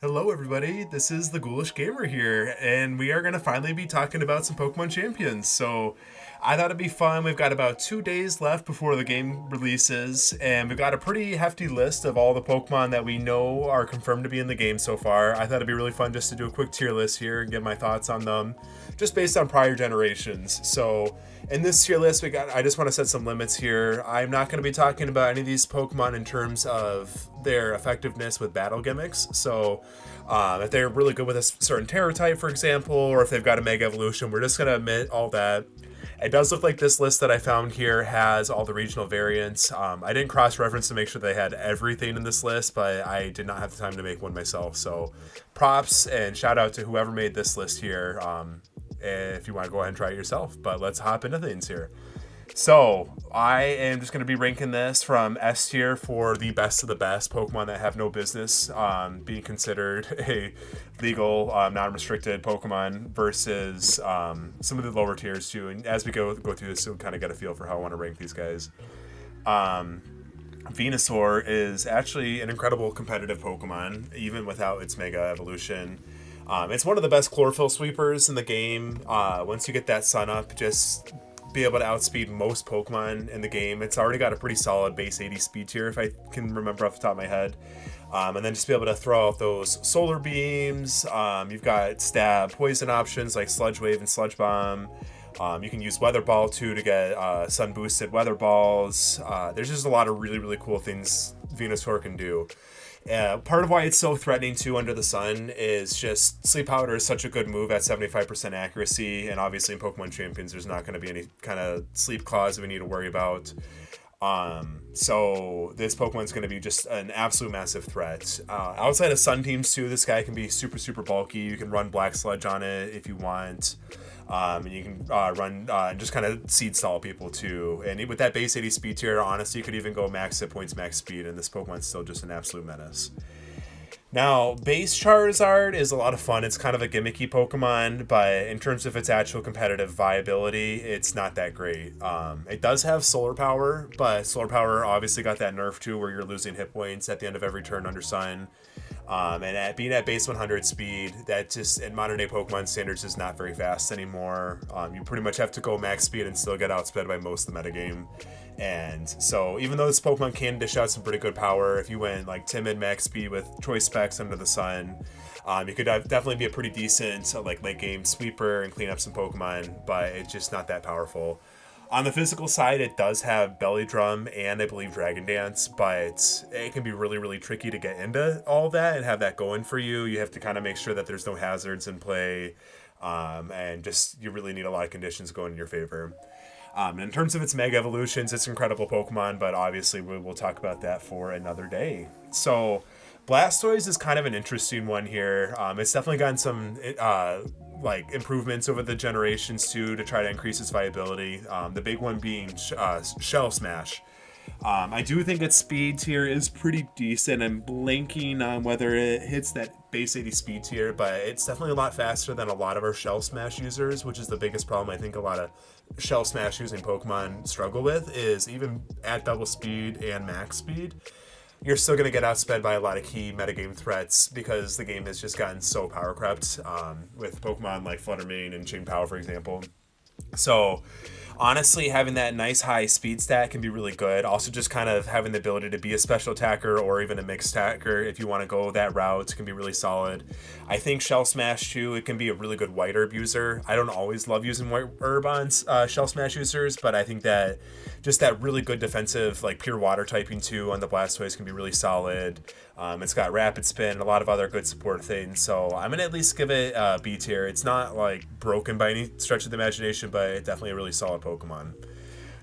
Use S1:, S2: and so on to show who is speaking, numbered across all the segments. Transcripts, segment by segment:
S1: Hello, everybody. This is the Ghoulish Gamer here, and we are going to finally be talking about some Pokemon Champions. So, I thought it'd be fun. We've got about 2 days left before the game releases, and we've got a pretty hefty list of all the Pokemon that we know are confirmed to be in the game so far. I thought it'd be really fun just to do a quick tier list here and get my thoughts on them, just based on prior generations. So, in this tier list, I just want to set some limits here. I'm not going to be talking about any of these Pokemon in terms of their effectiveness with battle gimmicks. So, if they're really good with a certain Terror type, for example, or if they've got a Mega Evolution, we're just going to omit all that. It does look like this list that I found here has all the regional variants. I didn't cross-reference to make sure they had everything in this list, but I did not have the time to make one myself. So props and shout out to whoever made this list here. If you want to go ahead and try it yourself, but let's hop into things here. So I am just going to be ranking this from S tier for the best of the best Pokemon that have no business being considered a legal, non-restricted Pokemon versus some of the lower tiers too. And as we go through this, you'll kind of get a feel for how I want to rank these guys. Venusaur is actually an incredible competitive Pokemon, even without its Mega Evolution. It's one of the best chlorophyll sweepers in the game. Once you get that sun up, just be able to outspeed most Pokemon in the game. It's already got a pretty solid base 80 speed tier, if I can remember off the top of my head. And then just be able to throw out those solar beams. You've got stab poison options like Sludge Wave and Sludge Bomb. You can use Weather Ball too to get sun boosted Weather Balls. There's just a lot of really, really cool things Venusaur can do. Part of why it's so threatening too under the sun is just Sleep Powder is such a good move at 75% accuracy, and obviously in Pokemon Champions there's not going to be any kind of sleep clause we need to worry about. So this Pokemon's going to be just an absolute massive threat. Outside of Sun teams too, this guy can be super, super bulky. You can run Black Sludge on it if you want. And you can run and just kind of seed stall people too. And with that base 80 speed tier, honestly, you could even go max hit points, max speed, and this Pokemon's still just an absolute menace. Now, base Charizard is a lot of fun. It's kind of a gimmicky Pokemon, but in terms of its actual competitive viability, it's not that great. It does have Solar Power, but Solar Power obviously got that nerf too, where you're losing hit points at the end of every turn under Sun. And being at base 100 speed, that just in modern day Pokemon standards is not very fast anymore. You pretty much have to go max speed and still get outsped by most of the metagame. And so even though this Pokemon can dish out some pretty good power, if you went like timid max speed with choice specs under the sun, you could definitely be a pretty decent like late game sweeper and clean up some Pokemon, but it's just not that powerful. On the physical side, it does have Belly Drum and I believe Dragon Dance, but it can be really, really tricky to get into all that and have that going for you. You have to kind of make sure that there's no hazards in play, and just you really need a lot of conditions going in your favor. In terms of its Mega Evolutions, it's an incredible Pokemon, but obviously we will talk about that for another day. So Blastoise is kind of an interesting one here. It's definitely gotten some like improvements over the generations too to try to increase its viability. The big one being Shell Smash. I do think its speed tier is pretty decent. I'm blanking on whether it hits that base 80 speed tier, but it's definitely a lot faster than a lot of our Shell Smash users, which is the biggest problem I think a lot of Shell Smash using Pokemon struggle with, is even at double speed and max speed, you're still going to get outsped by a lot of key metagame threats because the game has just gotten so power crept with Pokemon like Fluttermane and Chain Power, for example. So honestly, having that nice high speed stat can be really good. Also, just kind of having the ability to be a special attacker or even a mixed attacker, if you want to go that route, can be really solid. I think Shell Smash too, it can be a really good White Herb user. I don't always love using White Herb on Shell Smash users, but I think that just that really good defensive, like pure water typing too on the Blastoise can be really solid. It's got Rapid Spin and a lot of other good support things, so I'm gonna at least give it B tier. It's not like broken by any stretch of the imagination, but it's definitely a really solid Pokemon.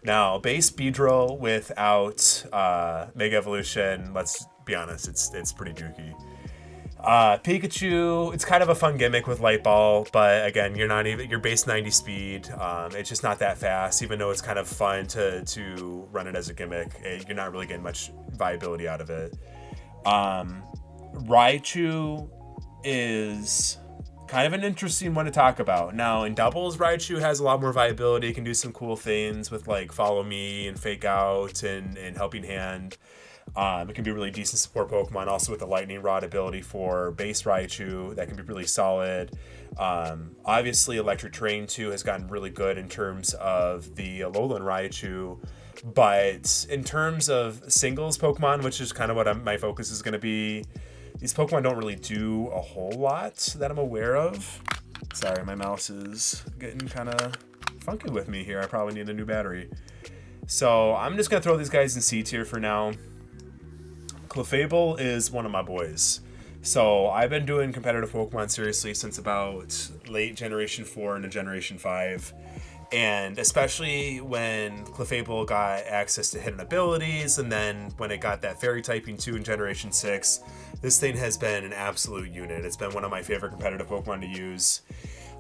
S1: Now, base Beedrill without Mega Evolution, let's be honest, it's pretty dookie. Pikachu, it's kind of a fun gimmick with Light Ball, but again, you're base 90 speed. It's just not that fast, even though it's kind of fun to run it as a gimmick. You're not really getting much viability out of it. Raichu is kind of an interesting one to talk about. Now, in doubles, Raichu has a lot more viability. It can do some cool things with like Follow Me and Fake Out and Helping Hand. It can be a really decent support Pokemon, also with the Lightning Rod ability for base Raichu. That can be really solid. Obviously, Electric Terrain too has gotten really good in terms of the Alolan Raichu. But in terms of singles Pokemon, which is kind of what my focus is going to be, these Pokemon don't really do a whole lot that I'm aware of. Sorry, my mouse is getting kind of funky with me here. I probably need a new battery. So I'm just going to throw these guys in C tier for now. Clefable is one of my boys. So I've been doing competitive Pokemon seriously since about late Generation 4 into Generation 5. And especially when Clefable got access to hidden abilities, and then when it got that Fairy typing too in Generation 6, this thing has been an absolute unit. It's been one of my favorite competitive Pokemon to use.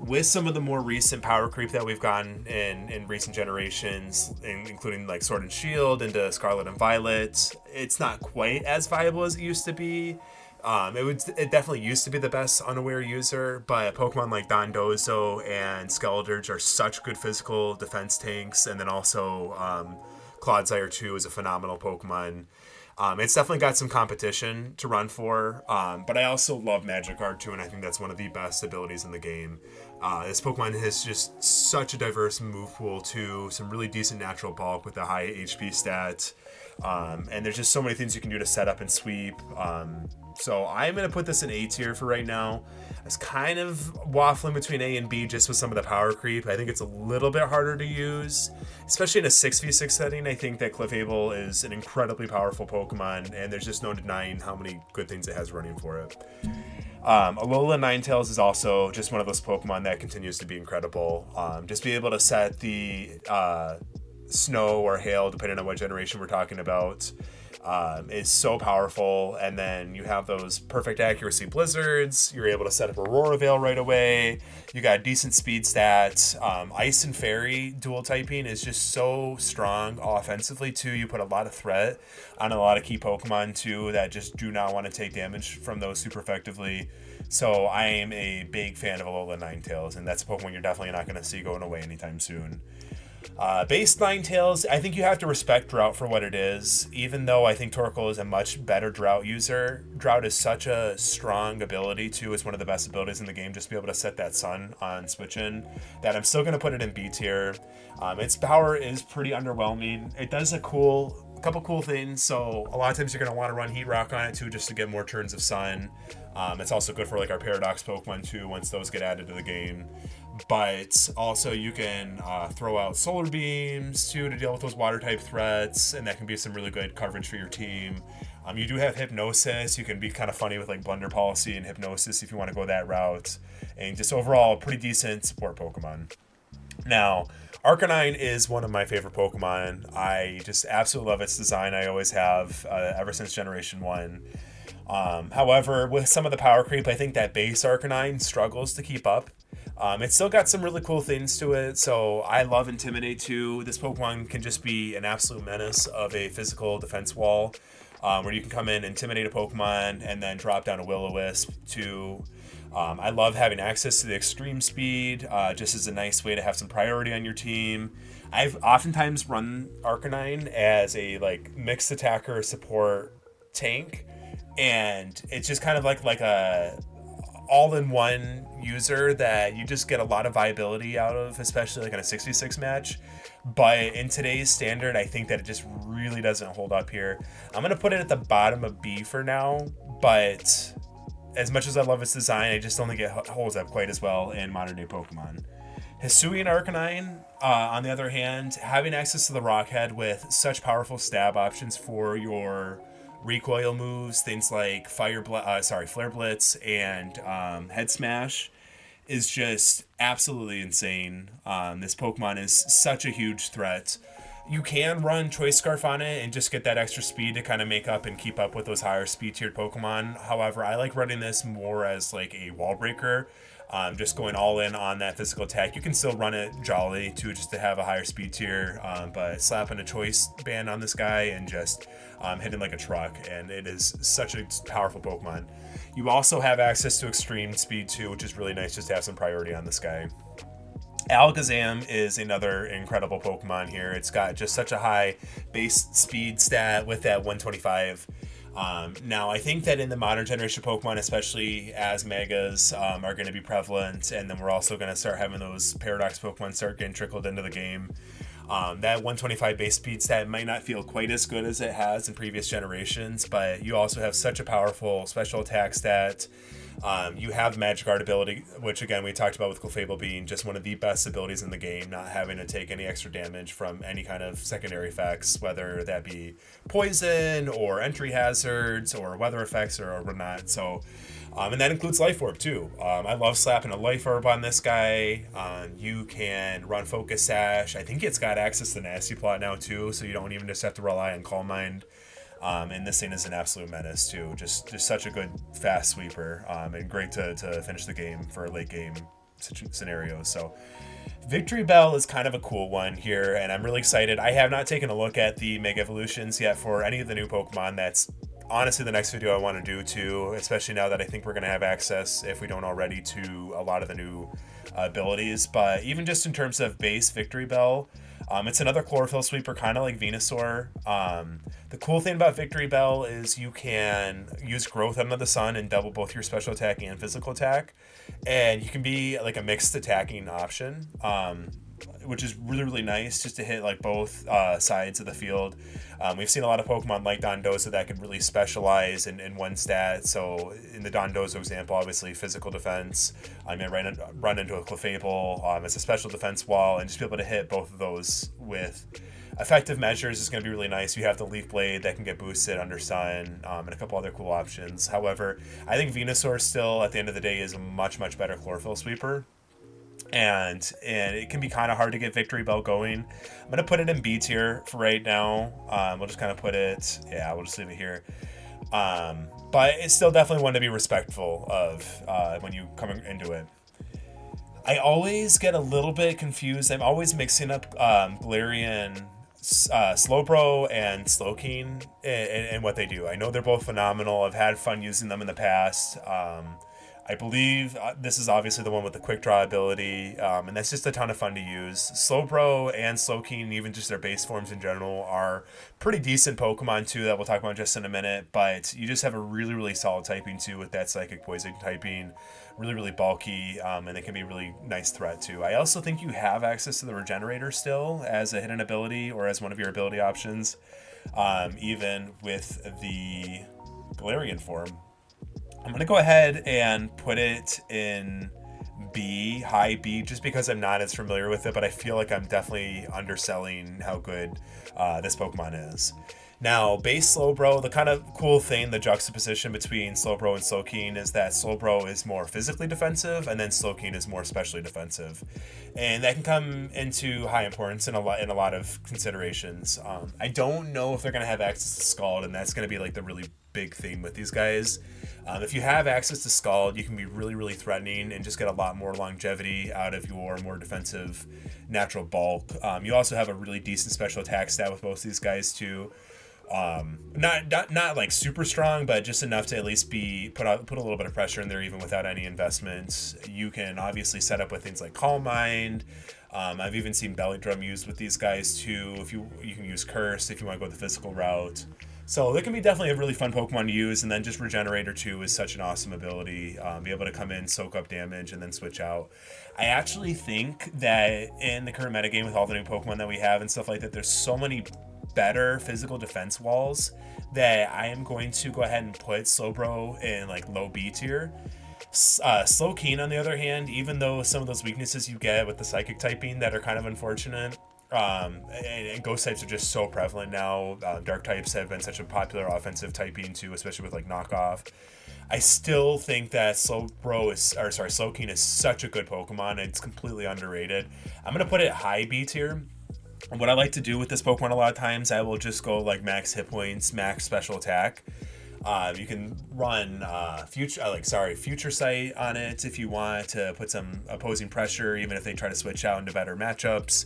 S1: With some of the more recent power creep that we've gotten in recent generations, including like Sword and Shield into Scarlet and Violet, it's not quite as viable as it used to be. It definitely used to be the best unaware user, but Pokemon like Dondozo and Skeledirge are such good physical defense tanks, and then also Clodsire 2 is a phenomenal Pokemon. It's definitely got some competition to run for, but I also love Magikarp too, and I think that's one of the best abilities in the game. This Pokemon has just such a diverse move pool too, some really decent natural bulk with a high HP stat, and there's just so many things you can do to set up and sweep. So I'm going to put this in A tier for right now. It's kind of waffling between A and B just with some of the power creep. I think it's a little bit harder to use, especially in a 6v6 setting. I think that Clefable is an incredibly powerful Pokemon, and there's just no denying how many good things it has running for it. Alola Ninetales is also just one of those Pokemon that continues to be incredible. Just be able to set the snow or hail, depending on what generation we're talking about, is so powerful. And then you have those perfect accuracy blizzards. You're able to set up Aurora Veil right away. You got decent speed stats. Ice and Fairy dual typing is just so strong offensively too. You put a lot of threat on a lot of key Pokemon too that just do not want to take damage from those super effectively. So I am a big fan of Alola Ninetales, and that's a Pokemon you're definitely not going to see going away anytime soon. Base Ninetales, I think you have to respect Drought for what it is, even though I think Torkoal is a much better Drought user. Drought is such a strong ability too. It's one of the best abilities in the game, just to be able to set that sun on switch-in, that I'm still going to put it in B tier. Its power is pretty underwhelming. It does a couple cool things, so a lot of times you're going to want to run Heat Rock on it too, just to get more turns of sun. It's also good for like our Paradox Pokemon too, once those get added to the game. But also you can throw out Solar Beams too to deal with those water type threats, and that can be some really good coverage for your team. You do have Hypnosis. You can be kind of funny with like Blunder Policy and Hypnosis if you want to go that route, and just overall a pretty decent support Pokemon. Now, Arcanine is one of my favorite Pokemon. I just absolutely love its design. I always have, ever since Generation 1. However, with some of the power creep, I think that base Arcanine struggles to keep up. It's still got some really cool things to it, so I love Intimidate too. This Pokemon can just be an absolute menace of a physical defense wall, where you can come in, intimidate a Pokemon, and then drop down a Will-O-Wisp too. I love having access to the extreme speed, just as a nice way to have some priority on your team. I've oftentimes run Arcanine as a like mixed attacker support tank, and it's just kind of like a all-in-one user that you just get a lot of viability out of, especially like in a 66 match. But in today's standard, I think that it just really doesn't hold up here. I'm going to put it at the bottom of B for now, but as much as I love its design, I just don't think it holds up quite as well in modern-day Pokemon. Hisuian Arcanine, on the other hand, having access to the Rock Head with such powerful stab options for your recoil moves, things like Flare Blitz and Head Smash, is just absolutely insane. This Pokemon is such a huge threat. You can run Choice Scarf on it and just get that extra speed to kind of make up and keep up with those higher speed tiered Pokemon. However, I like running this more as like a wall breaker, just going all in on that physical attack. You can still run it Jolly too, just to have a higher speed tier, but slapping a Choice band on this guy and just hitting like a truck, and it is such a powerful Pokemon. You also have access to extreme speed too, which is really nice just to have some priority on this guy. Alakazam is another incredible Pokemon here. It's got just such a high base speed stat with that 125. Now, I think that in the modern generation of Pokemon, especially as Megas are going to be prevalent, and then we're also going to start having those Paradox Pokemon start getting trickled into the game. That 125 base speed stat might not feel quite as good as it has in previous generations, but you also have such a powerful special attack stat. You have Magic Guard ability, which again we talked about with Clefable being just one of the best abilities in the game, not having to take any extra damage from any kind of secondary effects, whether that be poison or entry hazards or weather effects or whatnot. So, and that includes Life Orb too. I love slapping a Life Orb on this guy. You can run Focus Sash. I think it's got access to Nasty Plot now too, so you don't even just have to rely on Calm Mind. And this thing is an absolute menace too. Just such a good fast sweeper, and great to finish the game for late game scenarios. So Victory Bell is kind of a cool one here, and I'm really excited. I have not taken a look at the Mega Evolutions yet for any of the new Pokemon. That's honestly the next video I want to do too, especially now that I think we're going to have access, if we don't already, to a lot of the new abilities. But even just in terms of base Victory Bell, it's another chlorophyll sweeper, kind of like Venusaur. The cool thing about Victory Bell is you can use Growth Under the Sun and double both your special attack and physical attack. And you can be like a mixed attacking option, which is really, really nice just to hit like both sides of the field. We've seen a lot of Pokemon like Dondozo that could really specialize in one stat. So in the Dondozo example, obviously physical defense. I mean, run into a Clefable. It's a special defense wall, and just be able to hit both of those with effective measures is going to be really nice. You have the Leaf Blade that can get boosted under Sun, and a couple other cool options. However, I think Venusaur still, at the end of the day, is a much, much better chlorophyll sweeper. And it can be kind of hard to get Victory Bell going. I'm going to put it in B tier for right now. We'll just kind of put it, we'll just leave it here. But it's still definitely one to be respectful of when you come into it. I always get a little bit confused. I'm always mixing up Galarian Slowbro and Slowking and what they do. I know they're both phenomenal. I've had fun using them in the past. I believe this is obviously the one with the quick draw ability, and that's just a ton of fun to use. Slowbro and Slowking, even just their base forms in general, are pretty decent Pokemon too that we'll talk about just in a minute, but you just have a really, really solid typing too with that Psychic Poison typing. Really, really bulky, and it can be a really nice threat too. I also think you have access to the Regenerator still as a hidden ability or as one of your ability options, even with the Galarian form. I'm going to go ahead and put it in B, high B, just because I'm not as familiar with it, but I feel like I'm definitely underselling how good this Pokemon is. Now, base Slowbro, the kind of cool thing, the juxtaposition between Slowbro and Slowking is that Slowbro is more physically defensive, and then Slowking is more specially defensive. And that can come into high importance in a lot of considerations. I don't know if they're going to have access to Scald, and that's going to be like the really big thing with these guys. If you have access to Scald, you can be really, really threatening and just get a lot more longevity out of your more defensive natural bulk. You also have a really decent special attack stat with both these guys too. Not like super strong, but just enough to at least put a little bit of pressure in there even without any investments. You can obviously set up with things like Calm Mind. I've even seen Belly Drum used with these guys too. If you can use Curse if you want to go the physical route. So it can be definitely a really fun Pokemon to use, and then just Regenerator too is such an awesome ability. Be able to come in, soak up damage, and then switch out. I actually think that in the current metagame with all the new Pokemon that we have and stuff like that, there's so many better physical defense walls that I am going to go ahead and put Slowbro in like low B tier. Slowking, on the other hand, even though some of those weaknesses you get with the psychic typing that are kind of unfortunate, and ghost types are just so prevalent now. Dark types have been such a popular offensive typing too, especially with like knockoff. I still think that Slowking is such a good Pokemon. It's completely underrated. I'm gonna put it high B tier. And what I like to do with this Pokemon a lot of times, I will just go like max hit points, max special attack. You can run Future Sight on it if you want to put some opposing pressure, even if they try to switch out into better matchups.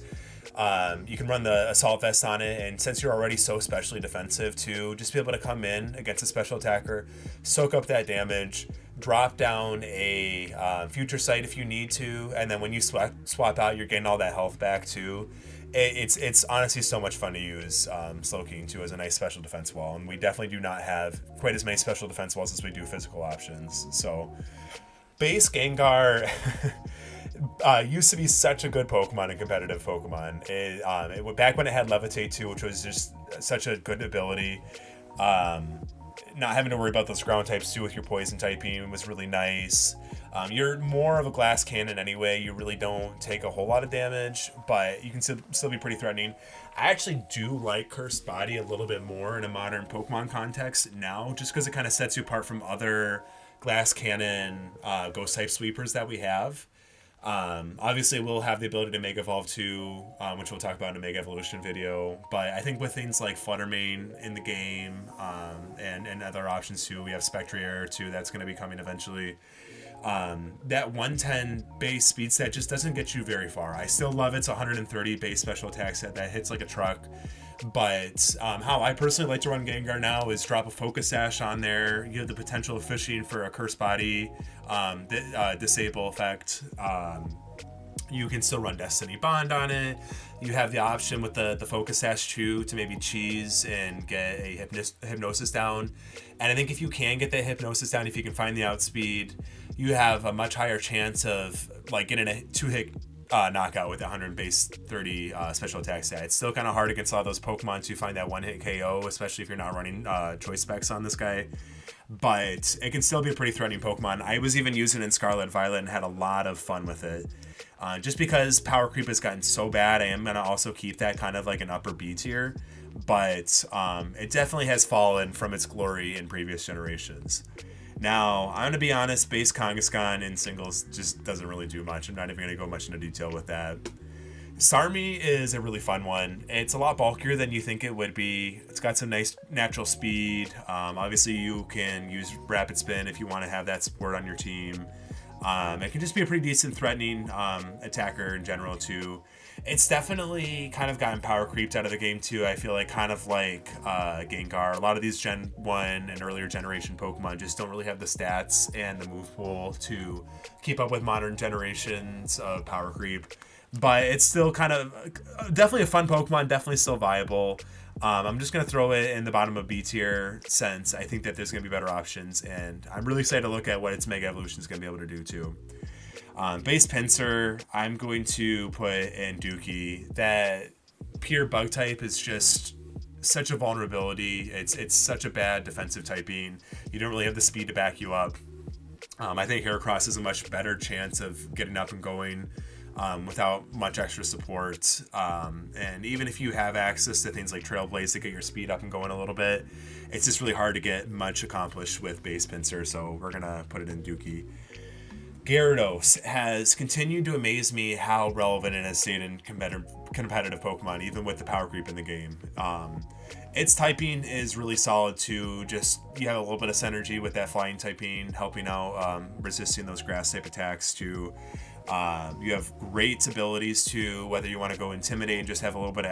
S1: You can run the Assault Vest on it, and since you're already so specially defensive too, just be able to come in against a special attacker, soak up that damage, drop down a future sight if you need to, and then when you swap out, you're getting all that health back too. It's honestly so much fun to use Slowking too as a nice special defense wall, and we definitely do not have quite as many special defense walls as we do physical options. So base Gengar used to be such a good Pokemon in competitive Pokemon. Back when it had Levitate too, which was just such a good ability. Not having to worry about those ground types too with your poison typing was really nice. You're more of a glass cannon anyway. You really don't take a whole lot of damage, but you can still be pretty threatening. I actually do like Cursed Body a little bit more in a modern Pokemon context now, just because it kind of sets you apart from other glass cannon ghost type sweepers that we have. Obviously we'll have the ability to Mega Evolve too, which we'll talk about in a Mega Evolution video, but I think with things like Fluttermane in the game, and other options too, we have Spectrier too, that's going to be coming eventually. That 110 base speed set just doesn't get you very far. I still love its 130 base special attack set that hits like a truck. But how I personally like to run Gengar now is drop a Focus Sash on there. You have the potential of fishing for a Curse Body disable effect. You can still run Destiny Bond on it. You have the option with the Focus Sash too to maybe cheese and get a Hypnosis down. And I think if you can get that Hypnosis down, if you can find the outspeed, you have a much higher chance of like getting a 2-hit knockout with 100 base 30 special attack stat. It's still kind of hard against a lot of those Pokemon to find that one-hit KO, especially if you're not running choice specs on this guy. But it can still be a pretty threatening Pokemon. I was even using it in Scarlet Violet and had a lot of fun with it. Just because power creep has gotten so bad, I am going to also keep that kind of like an upper B tier. But it definitely has fallen from its glory in previous generations. Now, I'm going to be honest, base Kangaskhan in singles just doesn't really do much. I'm not even going to go much into detail with that. Starmie is a really fun one. It's a lot bulkier than you think it would be. It's got some nice natural speed. Obviously, you can use Rapid Spin if you want to have that support on your team. It can just be a pretty decent threatening attacker in general, too. It's definitely kind of gotten power creeped out of the game, too. I feel like kind of like Gengar. A lot of these Gen 1 and earlier generation Pokemon just don't really have the stats and the move pool to keep up with modern generations of power creep. But it's still kind of definitely a fun Pokemon, definitely still viable. I'm just going to throw it in the bottom of B tier since I think that there's going to be better options. And I'm really excited to look at what its Mega Evolution is going to be able to do, too. Base Pinsir, I'm going to put in Dookie. That pure bug type is just such a vulnerability. It's such a bad defensive typing. You don't really have the speed to back you up. I think Heracross has a much better chance of getting up and going without much extra support. And even if you have access to things like Trailblaze to get your speed up and going a little bit, it's just really hard to get much accomplished with base Pinsir, so we're going to put it in Dookie. Gyarados has continued to amaze me how relevant it has stayed in competitive Pokemon, even with the power creep in the game. Its typing is really solid too. Just you have a little bit of synergy with that flying typing, helping out resisting those grass type attacks too. You have great abilities to whether you want to go Intimidate and just have a little bit of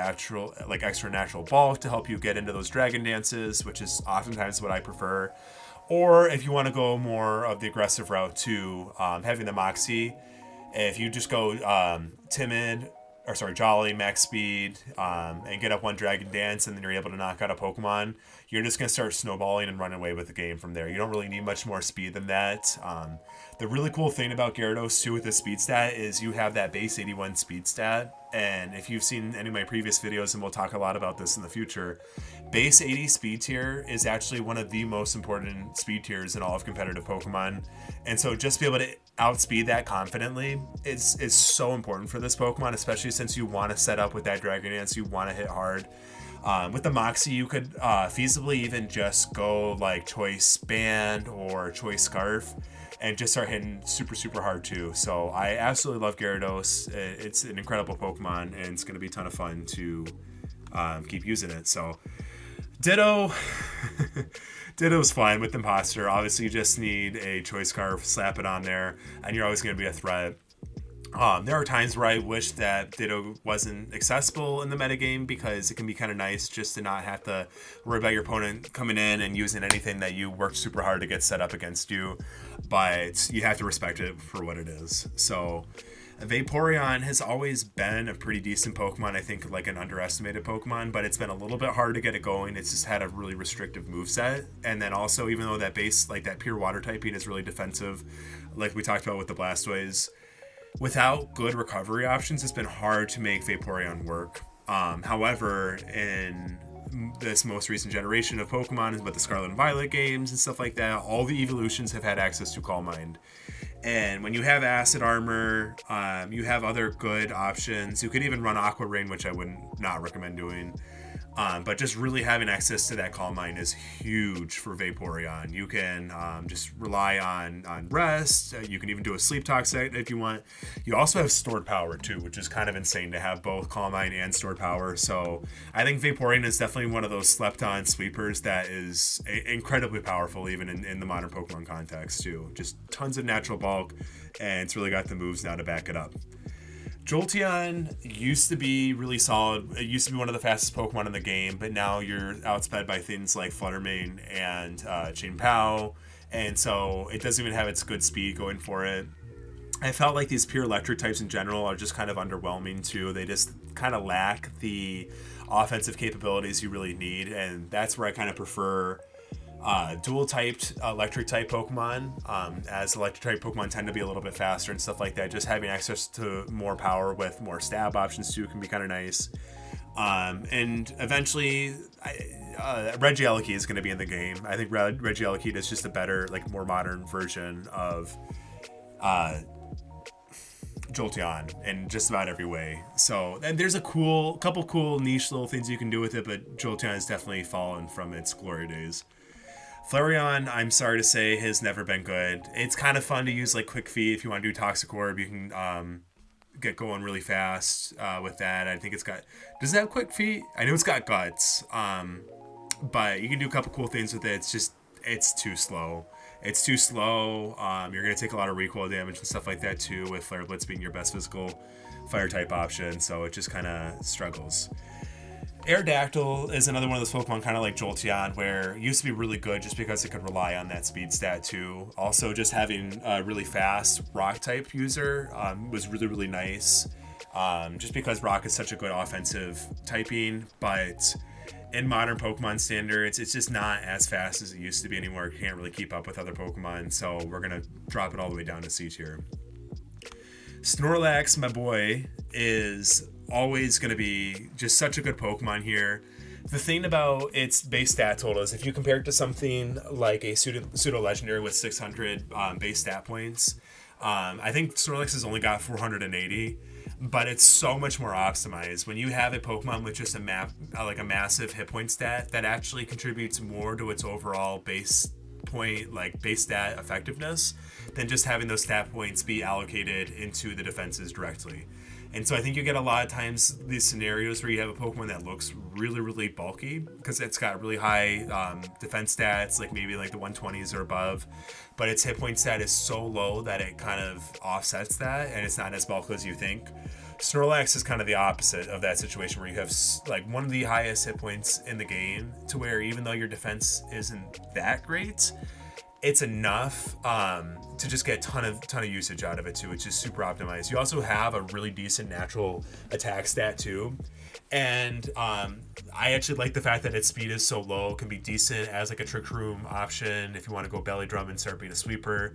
S1: extra natural bulk to help you get into those Dragon Dances, which is oftentimes what I prefer. Or if you want to go more of the aggressive route too, having the Moxie, if you just go Jolly, max speed, and get up one Dragon Dance, and then you're able to knock out a Pokemon, you're just going to start snowballing and running away with the game from there. You don't really need much more speed than that. The really cool thing about Gyarados too with the speed stat is you have that base 81 speed stat, and if you've seen any of my previous videos, and we'll talk a lot about this in the future, base 80 speed tier is actually one of the most important speed tiers in all of competitive Pokemon, and so just be able to outspeed that confidently is so important for this Pokemon, especially since you want to set up with that Dragon Dance, you want to hit hard. With the Moxie, you could feasibly even just go like Choice Band or Choice Scarf and just start hitting super, super hard too. So I absolutely love Gyarados. It's an incredible Pokemon, and it's going to be a ton of fun to keep using it. So Ditto. Ditto's fine with Imposter. Obviously, you just need a Choice Scarf, slap it on there, and you're always going to be a threat. There are times where I wish that Ditto wasn't accessible in the metagame because it can be kind of nice just to not have to worry about your opponent coming in and using anything that you worked super hard to get set up against you. But you have to respect it for what it is. So Vaporeon has always been a pretty decent Pokemon. I think like an underestimated Pokemon, but it's been a little bit hard to get it going. It's just had a really restrictive moveset. And then also, even though that base, like that pure water typing is really defensive, like we talked about with the Blastoise, without good recovery options, it's been hard to make Vaporeon work. However, in this most recent generation of Pokemon, with the Scarlet and Violet games and stuff like that, all the Eeveelutions have had access to Calm Mind. And when you have Acid Armor, you have other good options. You could even run Aqua Rain, which I would not recommend doing. But just really having access to that Calm Mind is huge for Vaporeon. You can just rely on rest. You can even do a Sleep Talk set if you want. You also have stored power too, which is kind of insane to have both Calm Mind and stored power. So I think Vaporeon is definitely one of those slept on sleepers that is incredibly powerful even in the modern Pokemon context too. Just tons of natural bulk, and it's really got the moves now to back it up. Jolteon used to be really solid. It used to be one of the fastest Pokemon in the game, but now you're outsped by things like Fluttermane and Chien-Pao, and so it doesn't even have its good speed going for it. I felt like these pure electric types in general are just kind of underwhelming too. They just kind of lack the offensive capabilities you really need, and that's where I kind of prefer dual typed electric type Pokemon, as electric type Pokemon tend to be a little bit faster and stuff like that. Just having access to more power with more stab options too can be kind of nice. And eventually, Regieleki is going to be in the game. I think Regieleki is just a better, like more modern version of Jolteon in just about every way. So, and there's a couple cool niche little things you can do with it, but Jolteon has definitely fallen from its glory days. Flareon, I'm sorry to say, has never been good. It's kind of fun to use like Quick Feet if you want to do Toxic Orb. You can get going really fast with that. I think it's got... Does it have Quick Feet? I know it's got Guts. But you can do a couple cool things with it. It's too slow. It's too slow. You're going to take a lot of recoil damage and stuff like that too, with Flare Blitz being your best physical fire type option. So it just kind of struggles. Aerodactyl is another one of those Pokemon kind of like Jolteon, where it used to be really good just because it could rely on that speed stat too. Also, just having a really fast rock type user was really, really nice. Just because rock is such a good offensive typing, but in modern Pokemon standards, it's just not as fast as it used to be anymore. It can't really keep up with other Pokemon, so we're going to drop it all the way down to C tier. Snorlax, my boy, is always going to be just such a good Pokemon here. The thing about its base stat total is if you compare it to something like a pseudo legendary with 600 base stat points, I think Snorlax has only got 480, but it's so much more optimized. When you have a Pokemon with just a massive hit point stat, that actually contributes more to its overall base stat effectiveness than just having those stat points be allocated into the defenses directly. And so I think you get a lot of times these scenarios where you have a Pokemon that looks really, really bulky because it's got really high defense stats, like maybe like the 120s or above, but its hit point stat is so low that it kind of offsets that, and it's not as bulky as you think. Snorlax is kind of the opposite of that situation, where you have like one of the highest hit points in the game, to where even though your defense isn't that great, it's enough to just get a ton of usage out of it too. It's just super optimized. You also have a really decent natural attack stat too, and I actually like the fact that its speed is so low. It can be decent as like a Trick Room option if you want to go belly drum and start being a sweeper,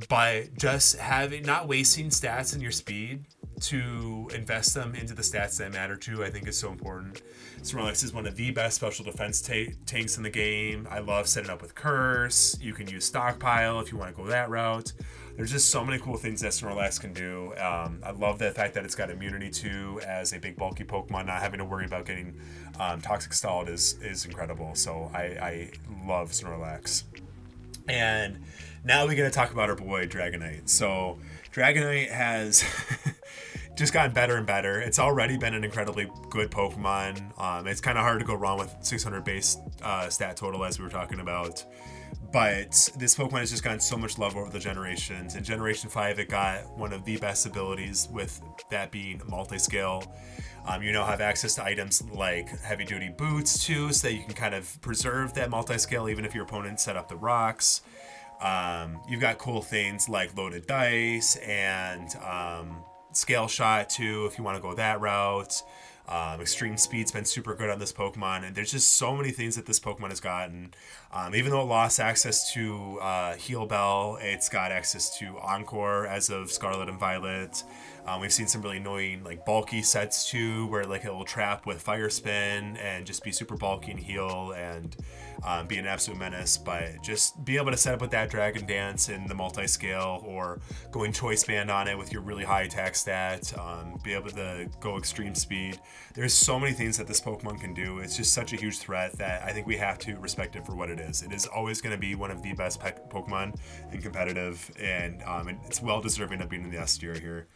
S1: but just not wasting stats in your speed to invest them into the stats that matter too, I think is so important. Snorlax is one of the best special defense tanks in the game. I love setting up with Curse. You can use Stockpile if you want to go that route. There's just so many cool things that Snorlax can do. I love the fact that it's got immunity too, as a big bulky Pokemon. Not having to worry about getting Toxic Stalled is incredible. So I love Snorlax. And now we're going to talk about our boy Dragonite. So Dragonite has just gotten better and better. It's already been an incredibly good Pokemon. It's kind of hard to go wrong with 600 base stat total, as we were talking about. But this Pokemon has just gotten so much love over the generations. In Generation 5, it got one of the best abilities, with that being multi-scale. You now have access to items like heavy-duty boots, too, so that you can kind of preserve that multi-scale even if your opponent set up the rocks. You've got cool things like loaded dice and scale shot, too, if you want to go that route. Extreme speed's been super good on this Pokemon, and there's just so many things that this Pokemon has gotten. Even though it lost access to Heal Bell, it's got access to Encore as of Scarlet and Violet. We've seen some really annoying like bulky sets too, where like it will trap with Fire Spin and just be super bulky and heal and be an absolute menace. But just be able to set up with that Dragon Dance in the multi-scale, or going Choice Band on it with your really high attack stat, be able to go extreme speed. There's so many things that this Pokemon can do. It's just such a huge threat that I think we have to respect it for what it is. It is always going to be one of the best Pokemon in competitive, and it's well deserving of being in the S tier here.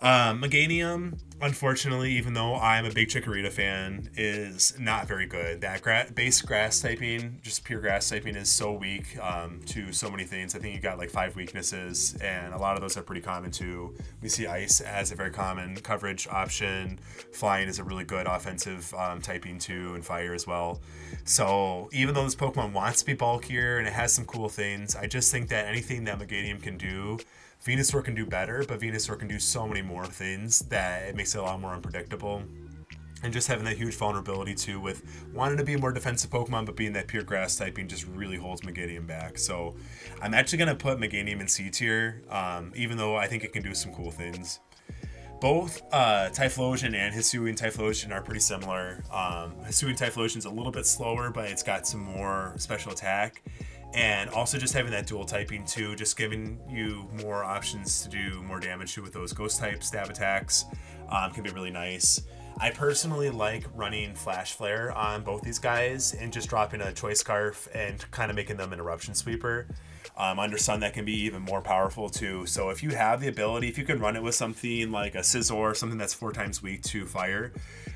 S1: Meganium, unfortunately, even though I'm a big Chikorita fan, is not very good. That base grass typing, just pure grass typing, is so weak to so many things. I think you got like 5 weaknesses, and a lot of those are pretty common too. We see Ice as a very common coverage option. Flying is a really good offensive typing too, and Fire as well. So even though this Pokemon wants to be bulkier and it has some cool things, I just think that anything that Meganium can do, Venusaur can do better, but Venusaur can do so many more things that it makes it a lot more unpredictable. And just having that huge vulnerability too, with wanting to be a more defensive Pokemon, but being that pure grass typing just really holds Meganium back. So I'm actually going to put Meganium in C tier, even though I think it can do some cool things. Both Typhlosion and Hisuian Typhlosion are pretty similar. Hisuian Typhlosion is a little bit slower, but it's got some more special attack. And also just having that dual typing too, just giving you more options to do more damage to with those ghost type stab attacks can be really nice. I personally like running Flash Flare on both these guys and just dropping a Choice Scarf and kind of making them an Eruption Sweeper. Under Sun, that can be even more powerful too. So if you have the ability, if you can run it with something like a Scizor, something that's 4 times weak to fire,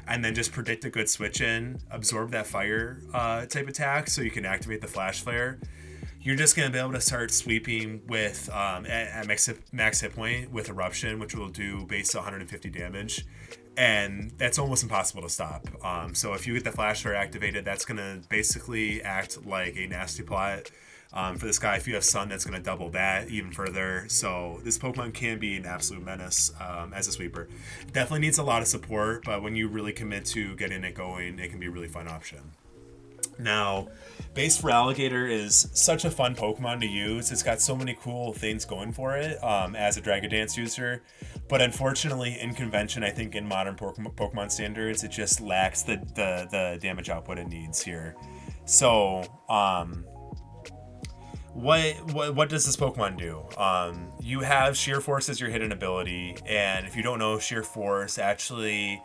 S1: and then just predict a good switch in, absorb that fire type attack so you can activate the Flash Flare, you're just going to be able to start sweeping with at max hit point with Eruption, which will do base 150 damage. And that's almost impossible to stop. So if you get the Flash Flare activated, that's going to basically act like a Nasty Plot. For this guy, if you have Sun, that's going to double that even further. So this Pokemon can be an absolute menace as a sweeper. Definitely needs a lot of support, but when you really commit to getting it going, it can be a really fun option. Now, Base for Alligator is such a fun Pokemon to use. It's got so many cool things going for it as a Dragon Dance user. But unfortunately, in convention, I think in modern Pokemon standards, it just lacks the damage output it needs here. So, what does this Pokemon do? You have Sheer Force as your hidden ability, and if you don't know, Sheer Force actually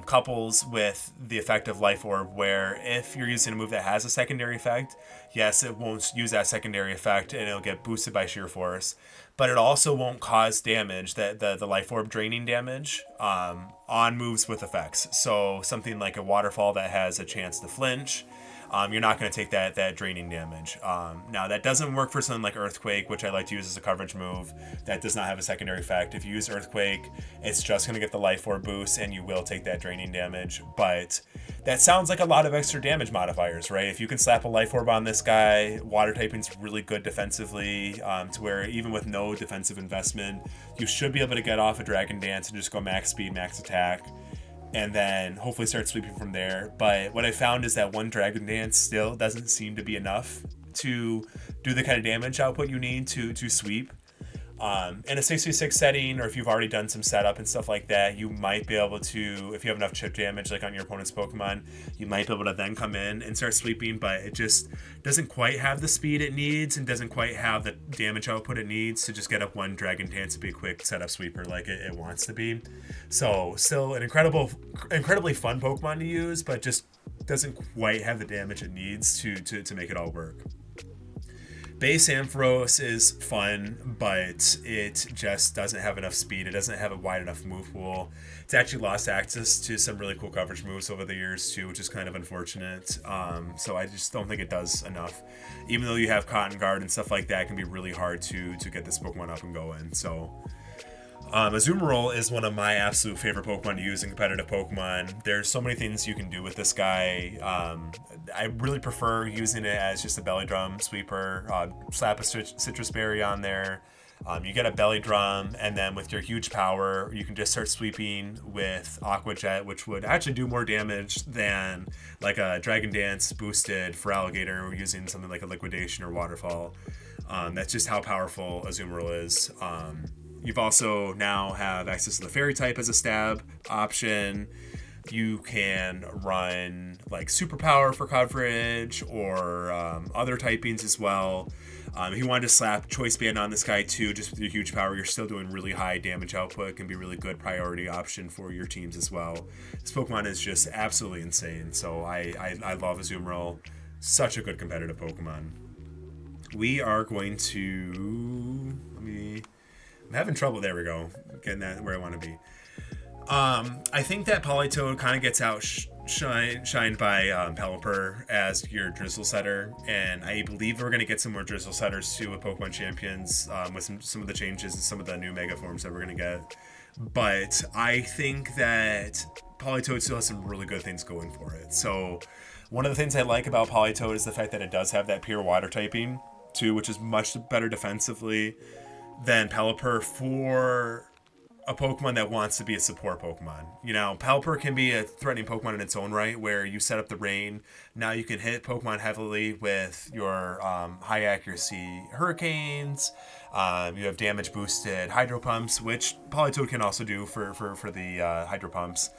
S1: couples with the effect of Life Orb, where if you're using a move that has a secondary effect, yes, it won't use that secondary effect and it'll get boosted by Sheer Force, but it also won't cause damage, that the Life Orb draining damage on moves with effects. So something like a Waterfall that has a chance to flinch, you're not going to take that draining damage. Now, that doesn't work for something like Earthquake, which I like to use as a coverage move. That does not have a secondary effect. If you use Earthquake, it's just going to get the Life Orb boost, and you will take that draining damage. But that sounds like a lot of extra damage modifiers, right? If you can slap a Life Orb on this guy, Water typing's really good defensively, to where even with no defensive investment, you should be able to get off a Dragon Dance and just go max speed, max attack, and then hopefully start sweeping from there. But what I found is that one Dragon Dance still doesn't seem to be enough to do the kind of damage output you need to sweep. In a 6v6 setting, or if you've already done some setup and stuff like that, you might be able to, if you have enough chip damage like on your opponent's Pokemon, you might be able to then come in and start sweeping, but it just doesn't quite have the speed it needs and doesn't quite have the damage output it needs to just get up one Dragon Dance to be a quick setup sweeper like it wants to be. So still an incredibly fun Pokemon to use, but just doesn't quite have the damage it needs to make it all work. Base Ampharos is fun, but it just doesn't have enough speed. It doesn't have a wide enough move pool. It's actually lost access to some really cool coverage moves over the years too, which is kind of unfortunate. So I just don't think it does enough. Even though you have Cotton Guard and stuff like that, it can be really hard to get this Pokemon up and going. So Azumarill is one of my absolute favorite Pokemon to use in competitive Pokemon. There's so many things you can do with this guy. I really prefer using it as just a belly drum sweeper. Slap a citrus berry on there. You get a belly drum, and then with your huge power, you can just start sweeping with Aqua Jet, which would actually do more damage than like a Dragon Dance boosted for Alligator using something like a Liquidation or Waterfall. That's just how powerful Azumarill is. You've also now have access to the Fairy type as a stab option. You can run like Superpower for coverage or other typings as well. If you wanted to slap Choice Band on this guy too, just with your huge power, you're still doing really high damage output. It can be a really good priority option for your teams as well. This Pokemon is just absolutely insane. So I love Azumarill. Such a good competitive Pokemon. We are going to... I'm having trouble. There we go. Getting that where I want to be. I think that Politoed kind of gets shined by Pelipper as your Drizzle setter, and I believe we're going to get some more Drizzle setters too with Pokemon Champions with some of the changes and some of the new Mega Forms that we're going to get. But I think that Politoed still has some really good things going for it. So one of the things I like about Politoed is the fact that it does have that pure water typing too, which is much better defensively than Pelipper for a Pokemon that wants to be a support Pokemon. You know, Pelipper can be a threatening Pokemon in its own right, where you set up the rain. Now you can hit Pokemon heavily with your high accuracy Hurricanes. You have damage boosted Hydro Pumps, which Politoed can also do for the Hydro Pumps.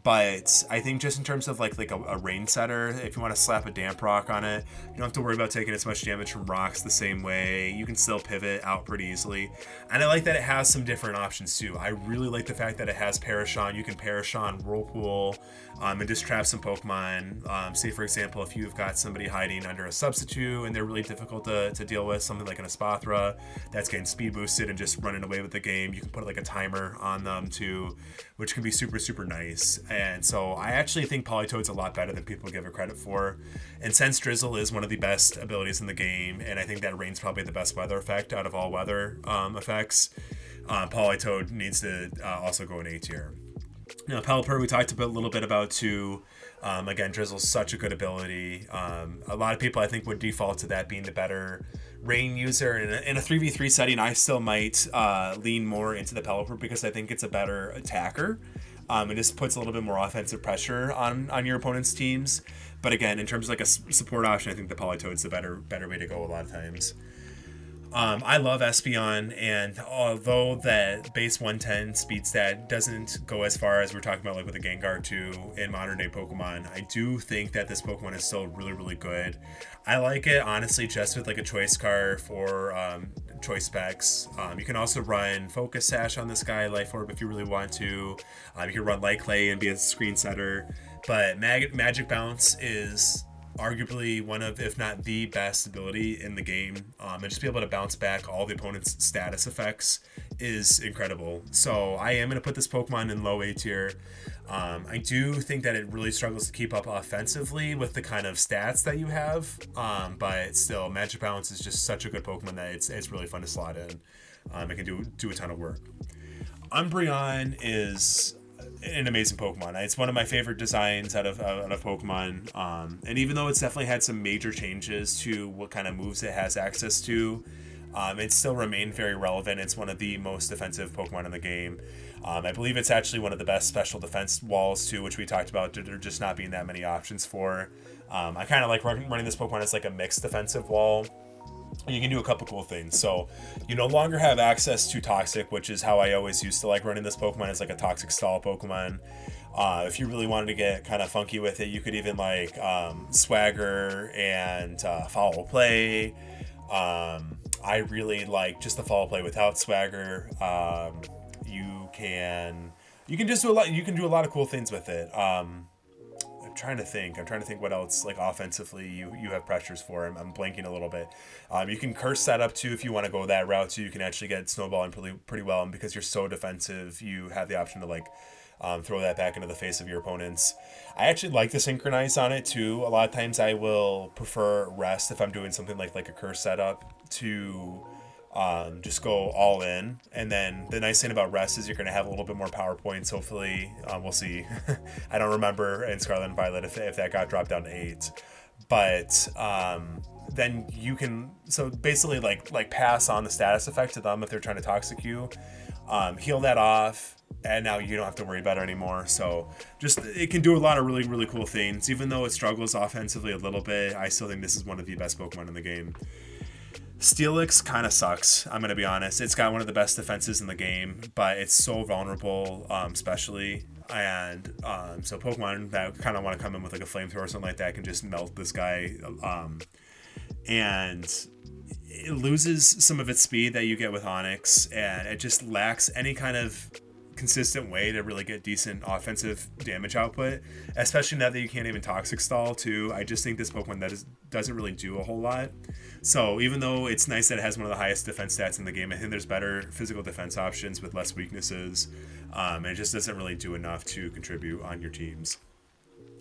S1: But I think just in terms of like a rain setter, if you want to slap a Damp Rock on it, you don't have to worry about taking as much damage from rocks the same way. You can still pivot out pretty easily. And I like that it has some different options too. I really like the fact that it has Parashon. You can Parashon Whirlpool and just trap some Pokemon. Say for example, if you've got somebody hiding under a substitute and they're really difficult to deal with, something like an Espathra that's getting speed boosted and just running away with the game, you can put like a timer on them too, which can be super, super nice. And so I actually think Politoed's a lot better than people give it credit for. And since Drizzle is one of the best abilities in the game, and I think that Rain's probably the best weather effect out of all weather effects, Politoed needs to also go in A tier. Now, Pelipper, we talked a little bit about too. Again, Drizzle's such a good ability. A lot of people, I think, would default to that being the better Rain user. In a 3v3 setting, I still might lean more into the Pelipper because I think it's a better attacker. It just puts a little bit more offensive pressure on your opponent's teams. But again, in terms of like a support option, I think the Politoed's the better way to go a lot of times. I love Espeon, and although that base 110 speed stat doesn't go as far as we're talking about like with the Gengar 2 in modern day Pokemon, I do think that this Pokemon is still really, really good. I like it honestly just with like a choice scarf or choice specs. You can also run Focus Sash on this guy, Life Orb if you really want to. You can run Light Clay and be a screen setter, but Magic Bounce is arguably one of, if not the best ability in the game. And just be able to bounce back all the opponent's status effects is incredible. So I am going to put this Pokemon in low A tier. I do think that it really struggles to keep up offensively with the kind of stats that you have. But still, Magic Bounce is just such a good Pokemon that it's really fun to slot in. It can do a ton of work. Umbreon is an amazing Pokemon. It's one of my favorite designs out of Pokemon. And even though it's definitely had some major changes to what kind of moves it has access to, it still remained very relevant. It's one of the most defensive Pokemon in the game. I believe it's actually one of the best special defense walls too, which we talked about there just not being that many options for. I kind of like running this Pokemon as like a mixed defensive wall. You can do a couple cool things. So you no longer have access to Toxic, which is how I always used to like running this Pokemon as like a Toxic Stall Pokemon. If you really wanted to get kind of funky with it, you could even like Swagger and Foul Play. I really like just the Foul Play without Swagger. You can just do a lot. You can do a lot of cool things with it. I'm trying to think what else like offensively you have pressures for. I'm blanking a little bit. You can curse that up too if you want to go that route too. You can actually get snowballing pretty well, and because you're so defensive, you have the option to like throw that back into the face of your opponents. I actually like to synchronize on it too. A lot of times I will prefer rest if I'm doing something like a curse setup to just go all in. And then the nice thing about rest is you're going to have a little bit more power points. Hopefully, we'll see. I don't remember in Scarlet and Violet if that got dropped down to 8. But then you can, so basically like pass on the status effect to them if they're trying to Toxic you, heal that off, and now you don't have to worry about it anymore. So just, it can do a lot of really, really cool things. Even though it struggles offensively a little bit, I still think this is one of the best Pokemon in the game. Steelix kind of sucks, I'm going to be honest. It's got one of the best defenses in the game, but it's so vulnerable, especially. And so Pokemon that kind of want to come in with like a flamethrower or something like that can just melt this guy. And it loses some of its speed that you get with Onix, and it just lacks any kind of consistent way to really get decent offensive damage output, especially now that you can't even Toxic Stall too. I just think this Pokemon doesn't really do a whole lot. So even though it's nice that it has one of the highest defense stats in the game, I think there's better physical defense options with less weaknesses, and it just doesn't really do enough to contribute on your teams.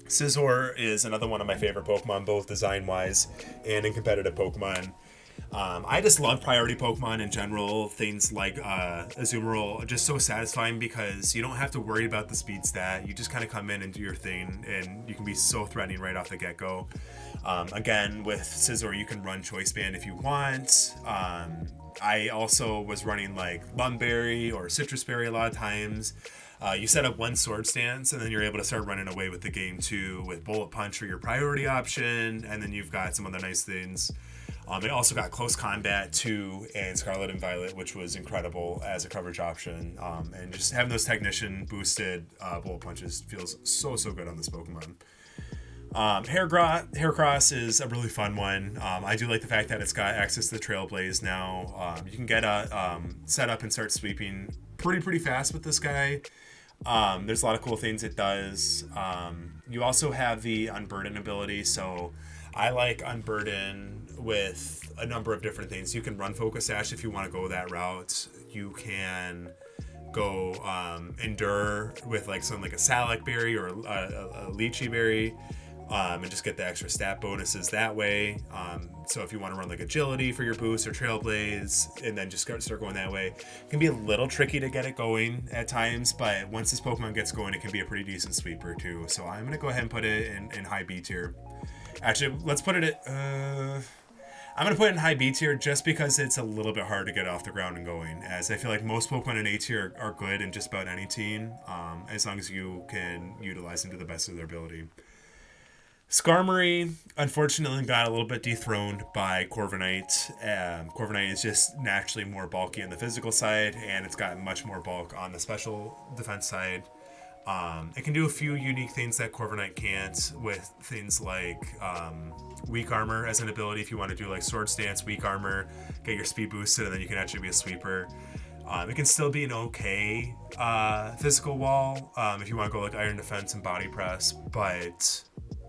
S1: Scizor is another one of my favorite Pokemon, both design-wise and in competitive Pokemon. I just love priority Pokemon in general. Things like Azumarill are just so satisfying because you don't have to worry about the speed stat. You just kind of come in and do your thing, and you can be so threatening right off the get-go. Again, with Scizor, you can run Choice Band if you want. I also was running like Lumberry or Citrus Berry a lot of times. You set up one sword stance, and then you're able to start running away with the game too, with Bullet Punch for your priority option, and then you've got some other nice things. It also got Close Combat too in Scarlet and Violet, which was incredible as a coverage option. And just having those Technician boosted Bullet Punches feels so good on this Pokemon. Heracross is a really fun one. I do like the fact that it's got access to the Trailblaze now. You can get a set up and start sweeping pretty fast with this guy. There's a lot of cool things it does. You also have the Unburden ability, so I like Unburden with a number of different things. You can run Focus Sash if you want to go that route. You can go Endure with like something like a Salac Berry or a Lychee Berry, and just get the extra stat bonuses that way. So if you want to run like Agility for your boost or Trailblaze and then just start going that way, it can be a little tricky to get it going at times, but once this Pokemon gets going, it can be a pretty decent sweeper too. So I'm going to go ahead and put it in high B tier. Actually, let's put it at... I'm going to put it in high B tier just because it's a little bit hard to get off the ground and going, as I feel like most Pokemon in A tier are good in just about any team, as long as you can utilize them to the best of their ability. Skarmory, unfortunately, got a little bit dethroned by Corviknight. Corviknight is just naturally more bulky on the physical side, and it's got much more bulk on the special defense side. It can do a few unique things that Corviknight can't, with things like Weak Armor as an ability. If you want to do like Sword Stance, Weak Armor, get your speed boosted, and then you can actually be a sweeper. It can still be an okay physical wall if you want to go like Iron Defense and Body Press, but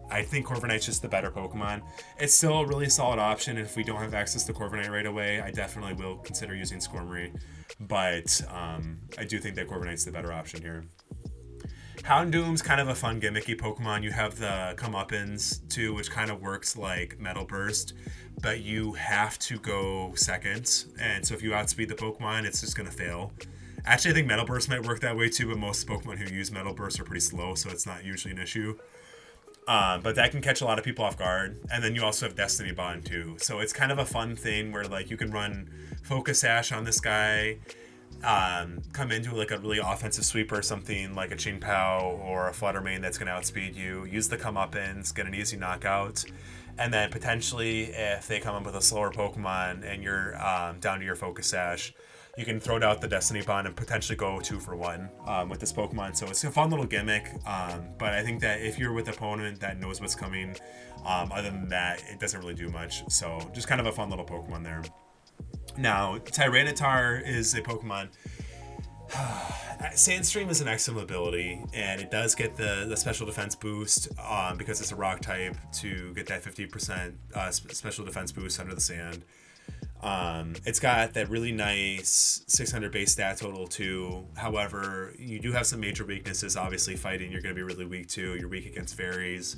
S1: I think Corviknight's just the better Pokemon. It's still a really solid option. If we don't have access to Corviknight right away, I definitely will consider using Skarmory, but I do think that Corviknight's the better option here. Houndoom's kind of a fun gimmicky Pokemon. You have the Comeuppance too, which kind of works like Metal Burst, but you have to go second, and so if you outspeed the Pokemon, it's just going to fail. Actually, I think Metal Burst might work that way too, but most Pokemon who use Metal Burst are pretty slow, so it's not usually an issue. But that can catch a lot of people off guard, and then you also have Destiny Bond too, so it's kind of a fun thing where like you can run Focus Sash on this guy, come into like a really offensive sweeper, something like a Qingpao or a Fluttermane that's going to outspeed you, use the Comeuppance, get an easy knockout, and then potentially if they come up with a slower Pokemon and you're down to your Focus Sash, you can throw out the Destiny Bond and potentially go 2-for-1 with this Pokemon. So it's a fun little gimmick, but I think that if you're with an opponent that knows what's coming, other than that, it doesn't really do much. So just kind of a fun little Pokemon there. Now, Tyranitar is a Pokemon Sandstream is an excellent ability, and it does get the special defense boost because it's a rock type to get that 50% special defense boost under the sand. It's got that really nice 600 base stat total too. However, you do have some major weaknesses. Obviously, fighting you're going to be really weak to. You're weak against fairies.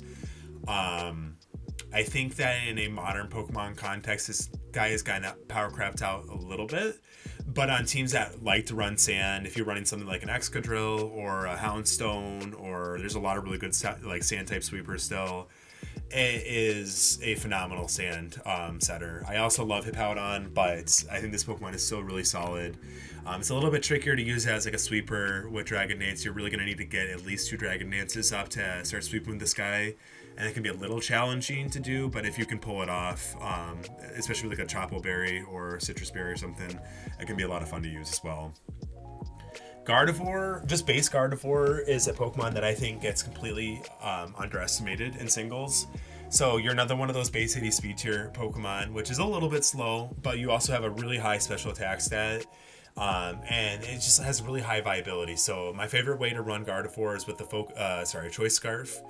S1: I think that in a modern Pokemon context, this guy has gotten power crapped out a little bit. But on teams that like to run sand, if you're running something like an Excadrill or a Houndstone, or there's a lot of really good like sand type sweepers still, it is a phenomenal sand setter. I also love Hippowdon, but I think this Pokemon is still really solid. It's a little bit trickier to use as like a sweeper with Dragonites. You're really going to need to get at least 2 Dragonites up to start sweeping this guy. And it can be a little challenging to do, but if you can pull it off, especially with like a Chopo Berry or Citrus Berry or something, it can be a lot of fun to use as well. Gardevoir, just base Gardevoir, is a Pokemon that I think gets completely underestimated in singles. So you're another one of those base 80 speed tier Pokemon, which is a little bit slow, but you also have a really high special attack stat. And it just has really high viability. So my favorite way to run Gardevoir is with the Choice Scarf.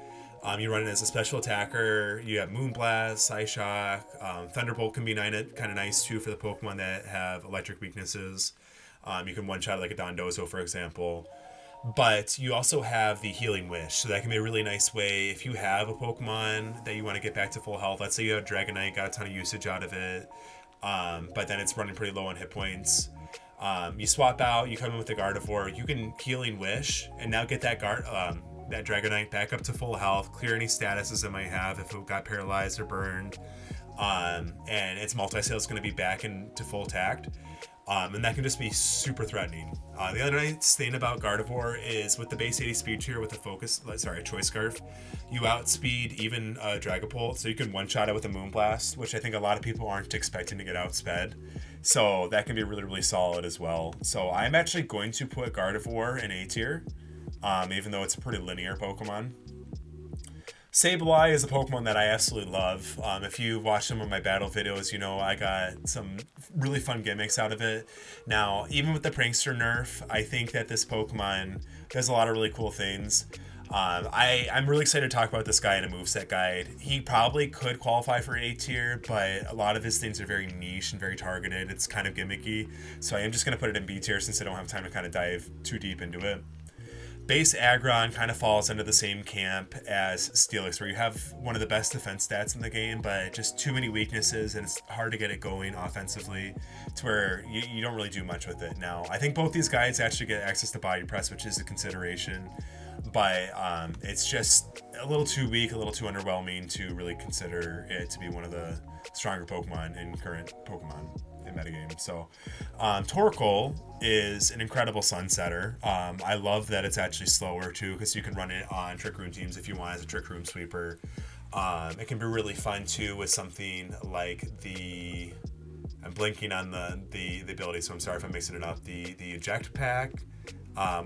S1: You run it as a special attacker. You have Moonblast, Psyshock, Thunderbolt can be kind of nice too for the Pokemon that have electric weaknesses. You can one-shot like a Dondozo, for example. But you also have the Healing Wish, so that can be a really nice way if you have a Pokemon that you want to get back to full health. Let's say you have Dragonite, got a ton of usage out of it, but then it's running pretty low on hit points. You swap out, you come in with the Gardevoir, you can Healing Wish, and now get that Dragonite back up to full health, clear any statuses it might have if it got paralyzed or burned, and its multi-sale is going to be back into full tact, and that can just be super threatening. The other nice thing about Gardevoir is with the base 80 speed tier with the Choice Scarf, you outspeed even Dragapult, so you can one-shot it with a Moonblast, which I think a lot of people aren't expecting to get outsped. So that can be really, really solid as well. So I'm actually going to put Gardevoir in A tier. Even though it's a pretty linear Pokemon. Sableye is a Pokemon that I absolutely love. If you watch some of my battle videos, you know I got some really fun gimmicks out of it. Now, even with the Prankster nerf, I think that this Pokemon does a lot of really cool things. I'm really excited to talk about this guy in a moveset guide. He probably could qualify for A tier, but a lot of his things are very niche and very targeted. It's kind of gimmicky. So I am just going to put it in B tier since I don't have time to kind of dive too deep into it. Base Aggron kind of falls under the same camp as Steelix, where you have one of the best defense stats in the game, but just too many weaknesses, and it's hard to get it going offensively to where you don't really do much with it. Now, I think both these guys actually get access to Body Press, which is a consideration, but it's just a little too weak, a little too underwhelming to really consider it to be one of the stronger Pokemon in current Pokemon in metagame. So Torkoal is an incredible sunsetter. I love that it's actually slower too, because you can run it on Trick Room teams if you want as a Trick Room sweeper. It can be really fun too with something like I'm blinking on the ability, so I'm sorry if I'm mixing it up. The eject pack,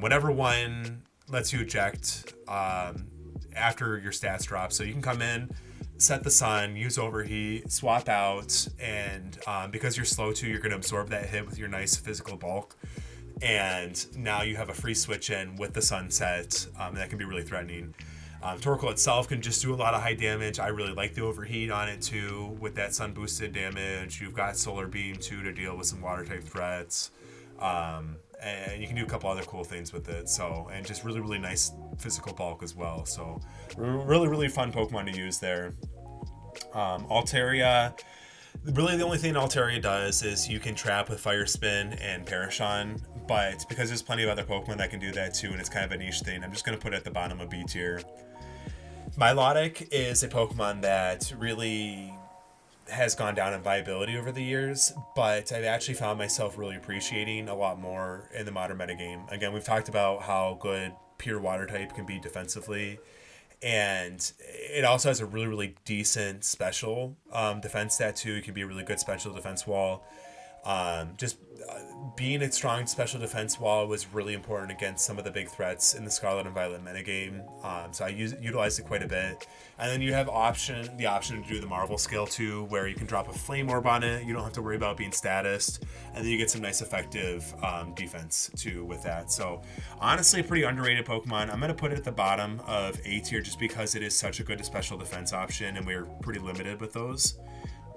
S1: whatever one lets you eject after your stats drop. So you can come in, set the sun, use overheat, swap out, and because you're slow too, you're going to absorb that hit with your nice physical bulk. And now you have a free switch in with the sunset, and that can be really threatening. Torkoal itself can just do a lot of high damage. I really like the overheat on it too with that sun boosted damage. You've got Solar Beam too to deal with some water type threats. And you can do a couple other cool things with it. So, and just really, really nice physical bulk as well. So really, really fun Pokemon to use there. Altaria, really the only thing Altaria does is you can trap with Fire Spin and Parashon, but because there's plenty of other Pokemon that can do that too, and it's kind of a niche thing, I'm just going to put it at the bottom of B tier. Milotic is a Pokemon that really has gone down in viability over the years, but I've actually found myself really appreciating a lot more in the modern metagame. Again, we've talked about how good pure water type can be defensively, and it also has a really, really decent special defense stat too. It can be a really good special defense wall. Just being a strong special defense wall was really important against some of the big threats in the Scarlet and Violet metagame. So I utilized it quite a bit. And then you have the option to do the Marvel skill too, where you can drop a Flame Orb on it. You don't have to worry about being statused. And then you get some nice effective defense too with that. So honestly, a pretty underrated Pokemon. I'm going to put it at the bottom of A tier just because it is such a good special defense option and we're pretty limited with those.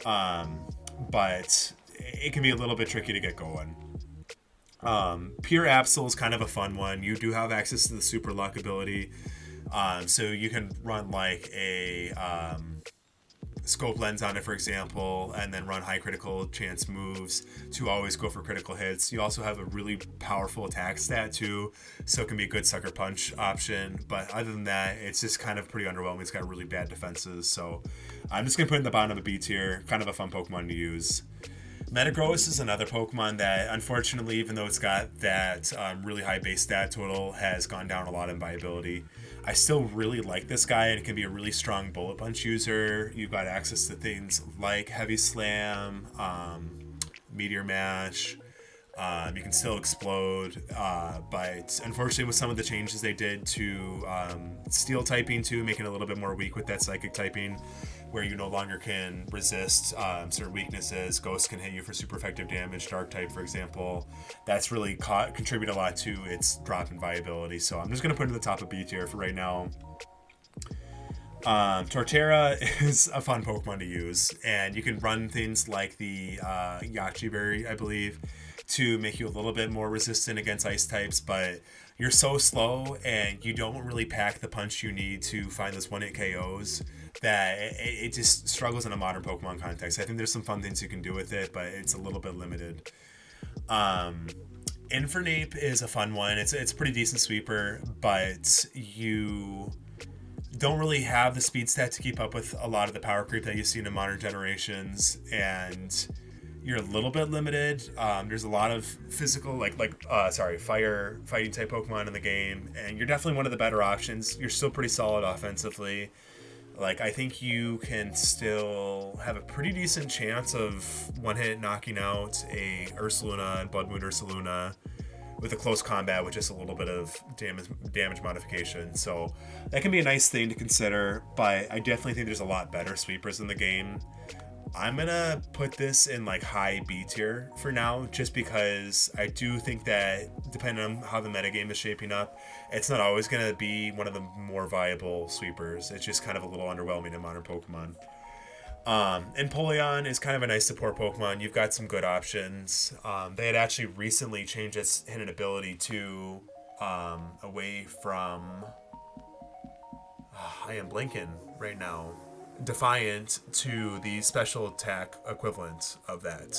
S1: But it can be a little bit tricky to get going. Pure Absol is kind of a fun one. You do have access to the Super Luck ability. So you can run like a Scope Lens on it, for example, and then run high critical chance moves to always go for critical hits. You also have a really powerful attack stat too, so it can be a good Sucker Punch option. But other than that, it's just kind of pretty underwhelming. It's got really bad defenses. So I'm just going to put it in the bottom of a B tier. Kind of a fun Pokemon to use. Metagross is another Pokemon that, unfortunately, even though it's got that really high base stat total, has gone down a lot in viability. I still really like this guy, and it can be a really strong Bullet Punch user. You've got access to things like Heavy Slam, Meteor Mash. You can still explode, but unfortunately with some of the changes they did to Steel typing too, making it a little bit more weak with that Psychic typing, where you no longer can resist certain weaknesses. Ghost can hit you for super effective damage, Dark type for example. That's really contributed a lot to its drop in viability, so I'm just going to put it in the top of B tier for right now. Torterra is a fun Pokemon to use, and you can run things like the Yachi Berry, I believe, to make you a little bit more resistant against ice types, but you're so slow and you don't really pack the punch you need to find those one-hit KOs that it just struggles in a modern Pokemon context. I think there's some fun things you can do with it, but it's a little bit limited. Infernape is a fun one. It's a pretty decent sweeper, but you don't really have the speed stat to keep up with a lot of the power creep that you've seen in modern generations, and you're a little bit limited. There's a lot of physical, fire fighting type Pokemon in the game, and you're definitely one of the better options. You're still pretty solid offensively. Like, I think you can still have a pretty decent chance of one-hit knocking out a Ursaluna and Blood Moon Ursaluna with a close combat with just a little bit of damage modification. So that can be a nice thing to consider, but I definitely think there's a lot better sweepers in the game. I'm gonna put this in like high B tier for now, just because I do think that depending on how the metagame is shaping up, it's not always gonna be one of the more viable sweepers. It's just kind of a little underwhelming in modern Pokemon. And Poliwrath is kind of a nice support Pokemon. You've got some good options. They had actually recently changed its hidden ability to away from I am blanking right now. Defiant to the special attack equivalent of that.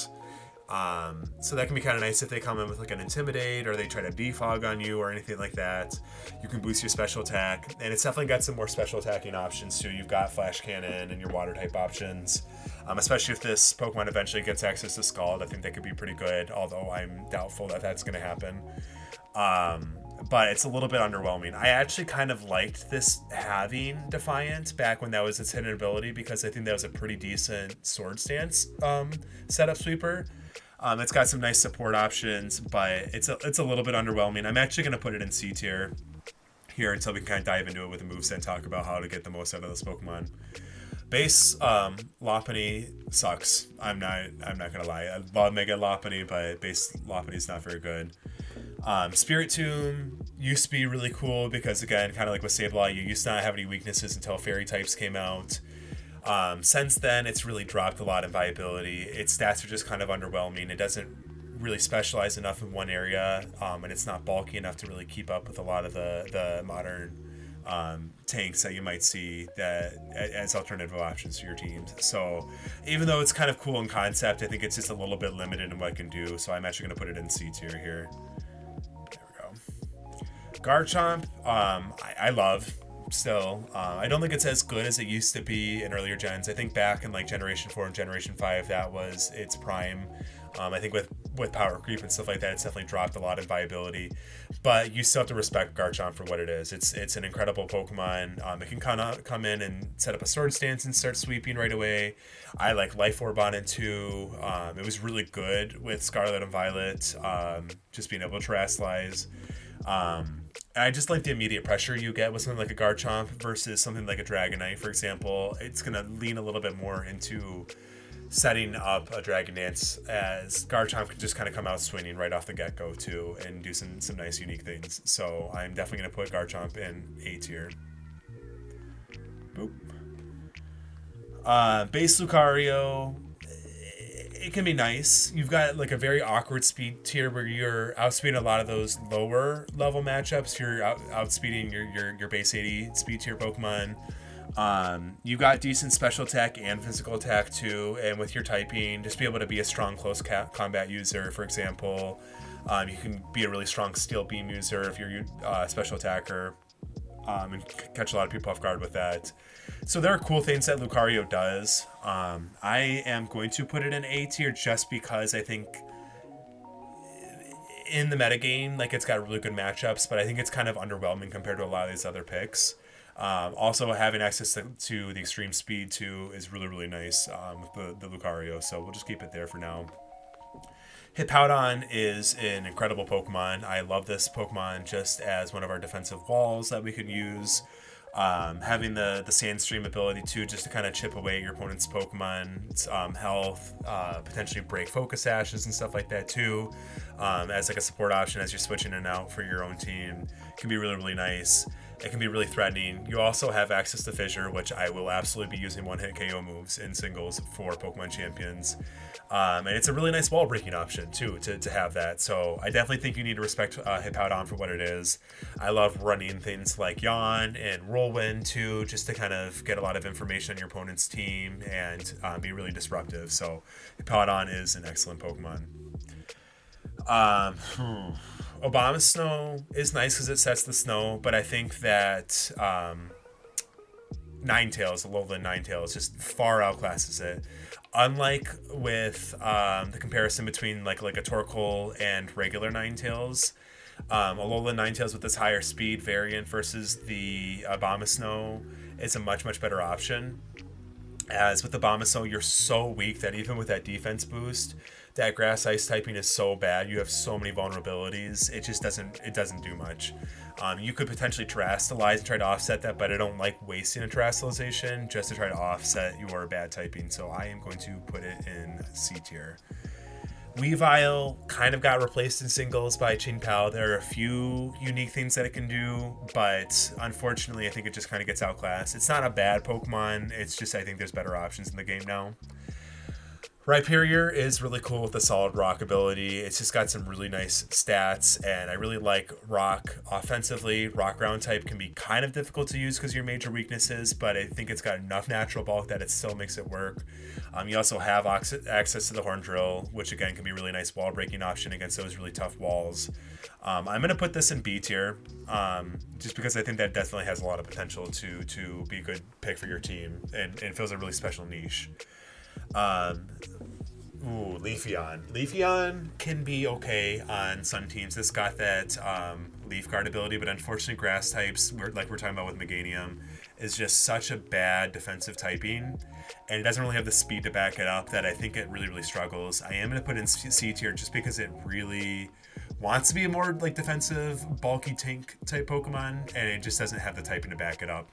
S1: So that can be kind of nice if they come in with like an Intimidate or they try to defog on you or anything like that. You can boost your special attack, and it's definitely got some more special attacking options too. You've got Flash Cannon and your water type options, especially if this Pokemon eventually gets access to Scald. I think that could be pretty good, although I'm doubtful that that's going to happen. But it's a little bit underwhelming. I actually kind of liked this having Defiant back when that was its hidden ability, because I think that was a pretty decent Sword Stance setup sweeper. It's got some nice support options, but it's a little bit underwhelming. I'm actually going to put it in C tier here until we can kind of dive into it with a moveset and talk about how to get the most out of this Pokemon. Base Lopunny sucks. I'm not gonna lie. I love Mega Lopunny, but base Lopunny is not very good. Spirit Tomb used to be really cool because, again, kind of like with Sableye, you used to not have any weaknesses until Fairy types came out. Since then, it's really dropped a lot in viability. Its stats are just kind of underwhelming. It doesn't really specialize enough in one area, and it's not bulky enough to really keep up with a lot of the modern tanks that you might see that as alternative options to your teams. So even though it's kind of cool in concept, I think it's just a little bit limited in what it can do. So I'm actually going to put it in C tier here. There we go. Garchomp, I love still. I don't think it's as good as it used to be in earlier gens. I think back in like Generation 4 and Generation 5, that was its prime. I think with with power creep and stuff like that, it's definitely dropped a lot in viability. But you still have to respect Garchomp for what it is. It's an incredible Pokemon. It can kind of come in and set up a sword stance and start sweeping right away. I like Life Orb on it too. It was really good with Scarlet and Violet, just being able to terrestrialize. And I just like the immediate pressure you get with something like a Garchomp versus something like a Dragonite, for example. It's going to lean a little bit more into setting up a Dragon Dance, as Garchomp can just kind of come out swinging right off the get-go too and do some nice unique things. So I'm definitely going to put Garchomp in A tier. Boop. Base Lucario, it can be nice. You've got like a very awkward speed tier where you're outspeeding a lot of those lower level matchups. You're outspeeding your base 80 speed tier Pokemon. You got decent special attack and physical attack too, and with your typing, just be able to be a strong close combat user, for example. You can be a really strong steel beam user if you're a special attacker, and catch a lot of people off guard with that. So there are cool things that Lucario does. I am going to put it in A tier just because I think in the metagame, like, it's got really good matchups, but I think it's kind of underwhelming compared to a lot of these other picks. Also, having access to the extreme speed too is really, really nice with the Lucario, so we'll just keep it there for now. Hippowdon is an incredible Pokemon. I love this Pokemon just as one of our defensive walls that we could use. Having the Sandstream ability too, just to kind of chip away at your opponent's Pokemon's health, potentially break Focus Ashes and stuff like that too, as like a support option as you're switching in and out for your own team, can be really, really nice. It can be really threatening. You also have access to Fissure, which I will absolutely be using one-hit KO moves in singles for Pokemon Champions. And it's a really nice wall-breaking option, too, to have that. So I definitely think you need to respect Hippowdon for what it is. I love running things like Yawn and Whirlwind, too, just to kind of get a lot of information on your opponent's team and be really disruptive. So Hippowdon is an excellent Pokemon. Abomasnow is nice because it sets the snow, but I think that Ninetales, Alolan Ninetales, just far outclasses it. Unlike with the comparison between like a Torkoal and regular Ninetales, Alolan Ninetales with this higher speed variant versus the Abomasnow is a much, much better option. As with the Abomasnow, you're so weak that even with that defense boost, that grass ice typing is so bad. You have so many vulnerabilities. It just doesn't do much. You could potentially terrestrialize and try to offset that, but I don't like wasting a terrestrialization just to try to offset your bad typing. So I am going to put it in C tier. Weavile kind of got replaced in singles by Qingpao. There are a few unique things that it can do, but unfortunately, I think it just kind of gets outclassed. It's not a bad Pokemon. It's just I think there's better options in the game now. Rhyperior is really cool with the Solid Rock ability. It's just got some really nice stats, and I really like Rock offensively. Rock Ground type can be kind of difficult to use because of your major weaknesses, but I think it's got enough natural bulk that it still makes it work. You also have access to the Horn Drill, which again can be a really nice wall breaking option against those really tough walls. I'm going to put this in B tier, just because I think that definitely has a lot of potential to be a good pick for your team and fills a really special niche. Leafeon. Leafeon can be okay on some teams. It's got that Leaf Guard ability, but unfortunately grass types, like we're talking about with Meganium, is just such a bad defensive typing, and it doesn't really have the speed to back it up that I think it really, really struggles. I am going to put in C tier just because it really wants to be a more like defensive, bulky tank type Pokemon, and it just doesn't have the typing to back it up.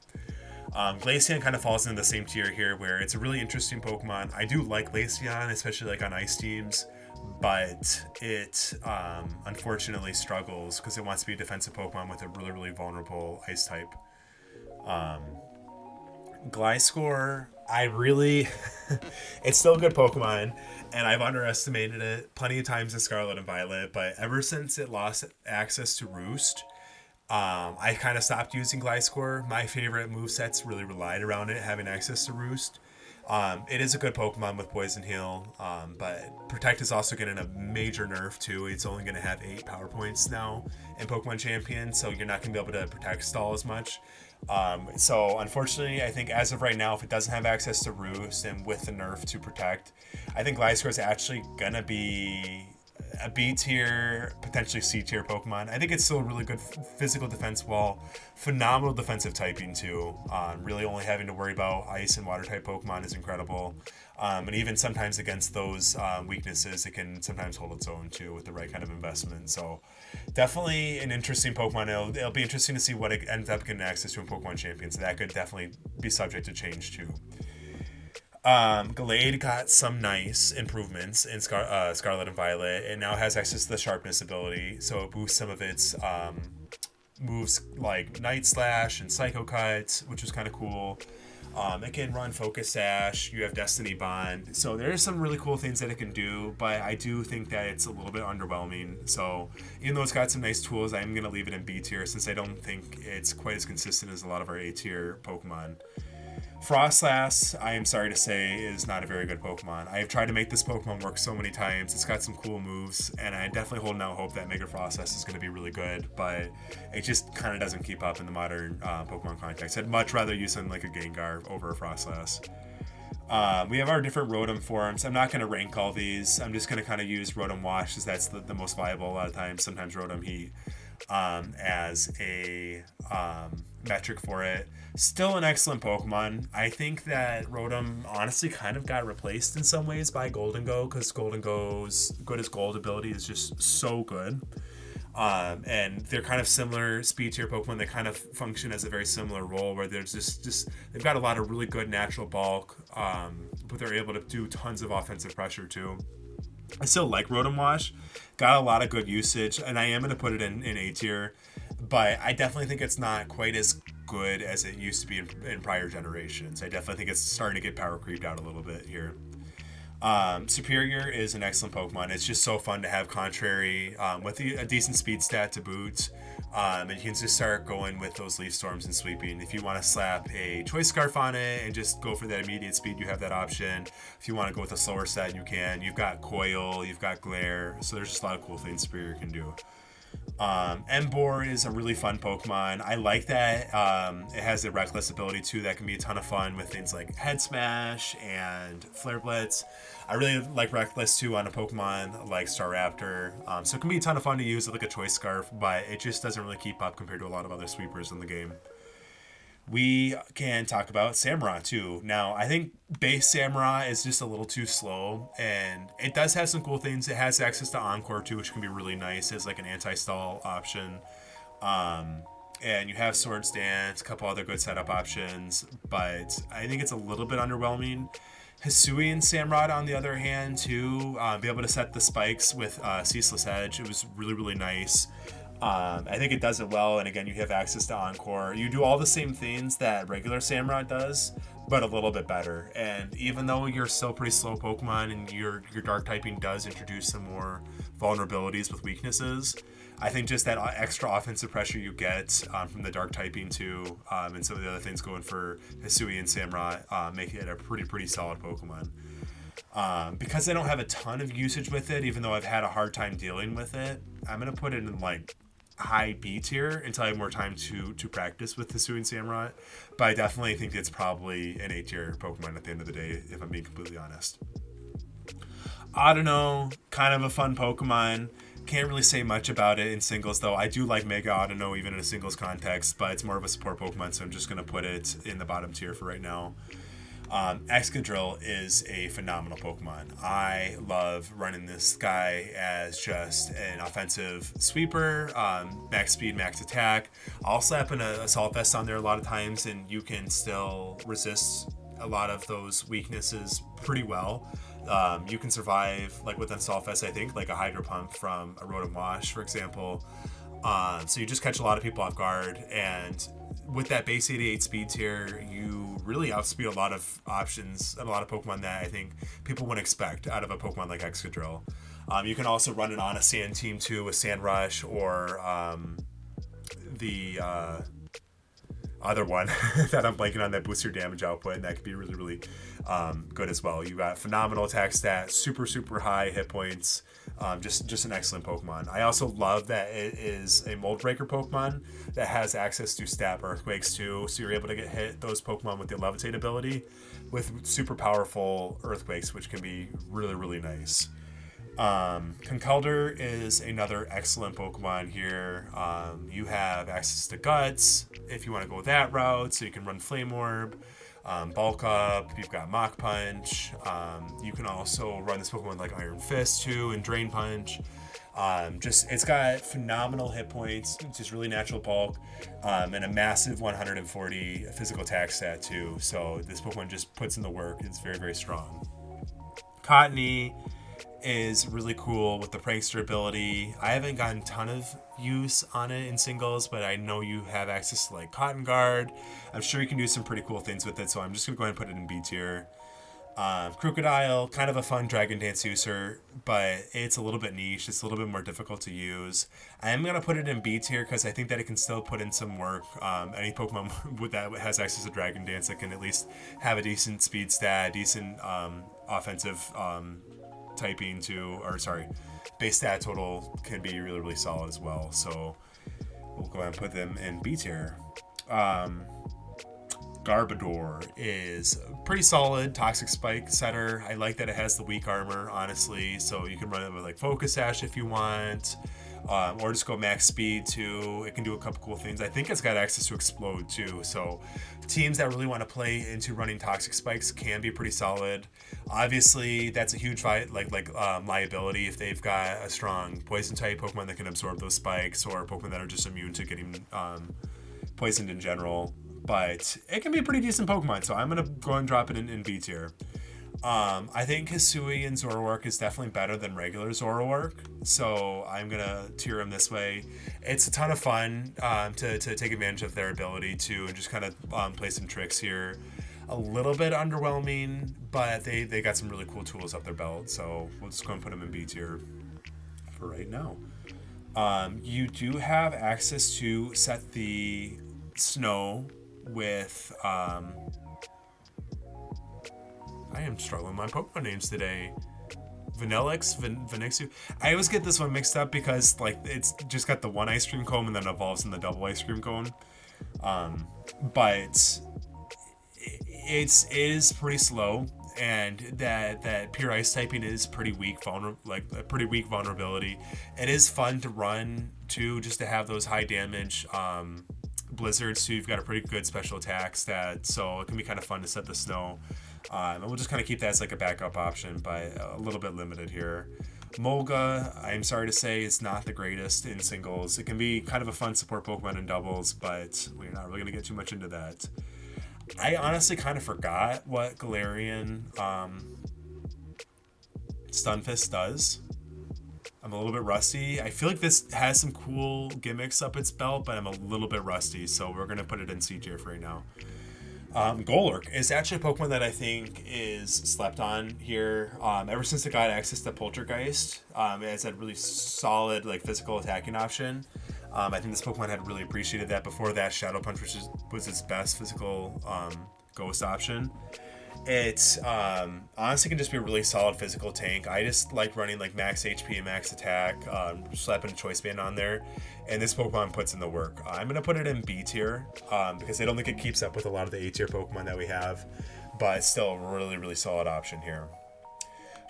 S1: Glaceon kind of falls into the same tier here, where it's a really interesting Pokemon. I do like Glaceon, especially like on ice teams, but it unfortunately struggles because it wants to be a defensive Pokemon with a really, really vulnerable ice type. Gliscor, it's still a good Pokemon, and I've underestimated it plenty of times in Scarlet and Violet, but ever since it lost access to Roost, I kind of stopped using Gliscor. My favorite movesets really relied around it having access to Roost. It is a good Pokemon with Poison Heal, but Protect is also getting a major nerf too. It's only going to have 8 power points now in Pokemon Champions, so you're not going to be able to Protect stall as much. So unfortunately, I think as of right now, if it doesn't have access to Roost and with the nerf to Protect, I think Gliscor is actually going to be a B tier, potentially C tier Pokemon. I think it's still a really good physical defense wall, phenomenal defensive typing too. Really only having to worry about ice and water type Pokemon is incredible. And even sometimes against those weaknesses, it can sometimes hold its own too with the right kind of investment. So definitely an interesting Pokemon. It'll be interesting to see what it ends up getting access to in Pokemon Champions. That could definitely be subject to change too. Glade got some nice improvements in Scarlet and Violet. It now has access to the Sharpness ability, so it boosts some of its moves like Night Slash and Psycho Cut, which is kind of cool. It can run Focus Sash. You have Destiny Bond. So there's some really cool things that it can do, but I do think that it's a little bit underwhelming. So even though it's got some nice tools, I'm going to leave it in B tier since I don't think it's quite as consistent as a lot of our A tier Pokemon. Frostlass, I am sorry to say, is not a very good Pokemon. I have tried to make this Pokemon work so many times. It's got some cool moves, and I definitely hold out hope that Mega Frostlass is going to be really good, but it just kind of doesn't keep up in the modern Pokemon context. I'd much rather use something like a Gengar over a Frostlass. We have our different Rotom forms. I'm not going to rank all these. I'm just going to kind of use Rotom Wash, because that's the most viable a lot of times. Sometimes Rotom Heat as a metric for it. Still an excellent Pokemon. I think that Rotom honestly kind of got replaced in some ways by Golden Go, because Golden Go's good as gold ability is just so good. And they're kind of similar speed tier Pokemon. They kind of function as a very similar role where there's just they've got a lot of really good natural bulk, but they're able to do tons of offensive pressure too. I still like Rotom Wash. Got a lot of good usage, and I am going to put it in A tier, but I definitely think it's not quite as good as it used to be in prior generations. I definitely think it's starting to get power creeped out a little bit here. Superior is an excellent Pokemon. It's just so fun to have Contrary with a decent speed stat to boot. And you can just start going with those Leaf Storms and Sweeping. If you want to slap a Choice Scarf on it and just go for that immediate speed, you have that option. If you want to go with a slower set, you can. You've got Coil, you've got Glare, so there's just a lot of cool things Superior can do. Emboar is a really fun Pokemon. I like that it has the Reckless ability too. That can be a ton of fun with things like Head Smash and Flare Blitz. I really like Reckless too on a Pokemon like Staraptor. So it can be a ton of fun to use with like a Choice Scarf, but it just doesn't really keep up compared to a lot of other sweepers in the game. We can talk about Samurott too. Now, I think base Samurott is just a little too slow, and it does have some cool things. It has access to Encore too, which can be really nice as like an anti-stall option. And you have Swords Dance, a couple other good setup options, but I think it's a little bit underwhelming. Hisuian Samurott, on the other hand, too, be able to set the spikes with Ceaseless Edge. It was really, really nice. I think it does it well, and again, you have access to Encore. You do all the same things that regular Samurott does, but a little bit better. And even though you're still pretty slow Pokemon, and your Dark typing does introduce some more vulnerabilities with weaknesses, I think just that extra offensive pressure you get from the Dark typing too, and some of the other things going for Hisuian Samurott make it a pretty solid Pokemon. Because I don't have a ton of usage with it, even though I've had a hard time dealing with it, I'm going to put it in like high B tier until I have more time to practice with Hisuian Samurott. But I definitely think it's probably an A tier Pokemon at the end of the day, if I'm being completely honest. Audino, kind of a fun Pokemon. Can't really say much about it in singles, though. I do like Mega Audino even in a singles context, but it's more of a support Pokemon, so I'm just going to put it in the bottom tier for right now. Excadrill is a phenomenal Pokemon. I love running this guy as just an offensive sweeper, max speed, max attack. I'll slap an Assault Vest on there a lot of times, and you can still resist a lot of those weaknesses pretty well. You can survive, like with an Assault Vest, I think, like a Hydro Pump from a Rotom Wash, for example. So you just catch a lot of people off guard, and with that base 88 speed tier, you really outspeed a lot of options and a lot of Pokemon that I think people wouldn't expect out of a Pokemon like Excadrill. You can also run it on a Sand team too with Sand Rush or the other one that I'm blanking on that boosts your damage output, and that could be really good as well. You got phenomenal attack stats, super high hit points, just an excellent Pokemon. I also love that it is a Mold Breaker Pokemon that has access to Stab Earthquakes too, so you're able to hit those Pokemon with the Levitate ability with super powerful Earthquakes, which can be really nice. Conkeldurr is another excellent Pokemon here. You have access to Guts if you want to go that route, so you can run Flame Orb, Bulk Up, you've got Mach Punch. You can also run this Pokemon like Iron Fist too and Drain Punch. It's got phenomenal hit points, just really natural bulk, and a massive 140 physical attack stat too. So this Pokemon just puts in the work. It's very, very strong. Cottony is really cool with the prankster ability. I haven't gotten a ton of use on it in singles, but I know you have access to like Cotton Guard. I'm sure you can do some pretty cool things with it, so I'm just gonna go ahead and put it in B tier. Crocodile, kind of a fun Dragon Dance user, but it's a little bit niche. It's a little bit more difficult to use. I am going to put it in B tier because I think that it can still put in some work. Any Pokemon with that has access to Dragon Dance that can at least have a decent speed stat, decent offensive typing too, or sorry, base stat total can be really, really solid as well. So we'll go ahead and put them in B tier. Garbodor is pretty solid Toxic Spike setter. I like that it has the weak armor, honestly, so you can run it with like Focus Sash if you want, or just go max speed too. It can do a couple cool things. I think it's got access to Explode too, so teams that really want to play into running Toxic Spikes can be pretty solid. Obviously, that's a huge liability if they've got a strong Poison type Pokemon that can absorb those spikes, or Pokemon that are just immune to getting poisoned in general. But it can be a pretty decent Pokemon, so I'm going to go and drop it in B tier. I think Hisui and Zoroark is definitely better than regular Zoroark, so I'm going to tier them this way. It's a ton of fun to take advantage of their ability to and just kind of play some tricks here. A little bit underwhelming, but they got some really cool tools up their belt, so we'll just go and put them in B tier for right now. You do have access to set the Snow with I am struggling with my Pokemon names today. Vanillix, Vanixu. I always get this one mixed up because like it's just got the one ice cream cone and then evolves in the double ice cream cone. But it is pretty slow, and that pure ice typing is pretty weak, a pretty weak vulnerability. It is fun to run too, just to have those high damage blizzards, so you've got a pretty good special attack stat, so it can be kind of fun to set the Snow. And we'll just kind of keep that as like a backup option, but a little bit limited here. Molga, I'm sorry to say, is not the greatest in singles. It can be kind of a fun support Pokemon in doubles, but we're not really going to get too much into that. I honestly kind of forgot what Galarian Stunfisk does. I'm a little bit rusty. I feel like this has some cool gimmicks up its belt, but I'm a little bit rusty, so we're going to put it in C tier for right now. Golurk is actually a Pokemon that I think is slept on here. Ever since it got access to Poltergeist, it has that really solid like physical attacking option. I think this Pokemon had really appreciated that. Before that, Shadow Punch was its best physical ghost option. It honestly can just be a really solid physical tank. I just like running like max HP and max attack, slapping a Choice Band on there, and this Pokemon puts in the work. I'm going to put it in B tier because I don't think it keeps up with a lot of the A tier Pokemon that we have, but it's still a really, really solid option here.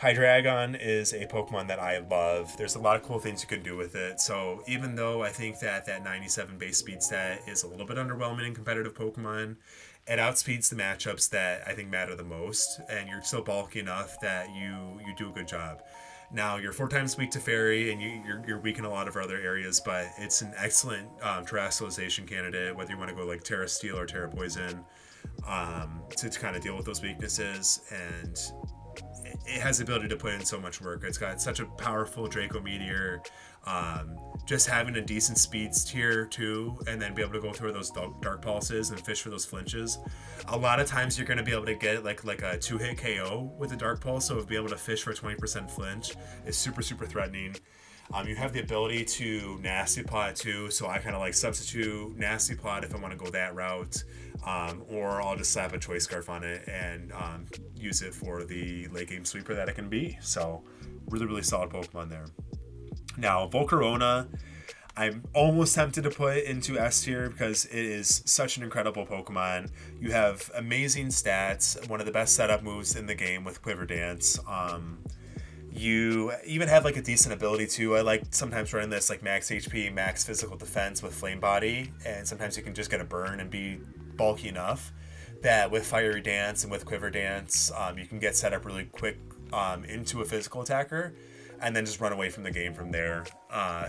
S1: Hydreigon is a Pokemon that I love. There's a lot of cool things you can do with it. So even though I think that 97 base speed stat is a little bit underwhelming in competitive Pokemon, it outspeeds the matchups that I think matter the most, and you're still bulky enough that you do a good job. Now, you're 4 times weak to Fairy, and you're weak in a lot of other areas, but it's an excellent terrestrialization candidate, whether you want to go like Terra Steel or Terra Poison, to kind of deal with those weaknesses. And it has the ability to put in so much work. It's got such a powerful Draco Meteor. Just having a decent speeds tier too, and then be able to go through those dark pulses and fish for those flinches. A lot of times you're going to be able to get like a 2-hit KO with a dark pulse, so to be able to fish for a 20% flinch is super, super threatening. You have the ability to Nasty Plot too, so I kind of like substitute Nasty Plot if I want to go that route, or I'll just slap a Choice Scarf on it and use it for the late game sweeper that it can be. So really, really solid Pokemon there. Now, Volcarona, I'm almost tempted to put into S tier because it is such an incredible Pokemon. You have amazing stats, one of the best setup moves in the game with Quiver Dance. You even have like a decent ability too. I like sometimes running this like max HP, max physical defense with Flame Body, and sometimes you can just get a burn and be bulky enough that with Fiery Dance and with Quiver Dance, you can get set up really quick into a physical attacker, and then just run away from the game from there.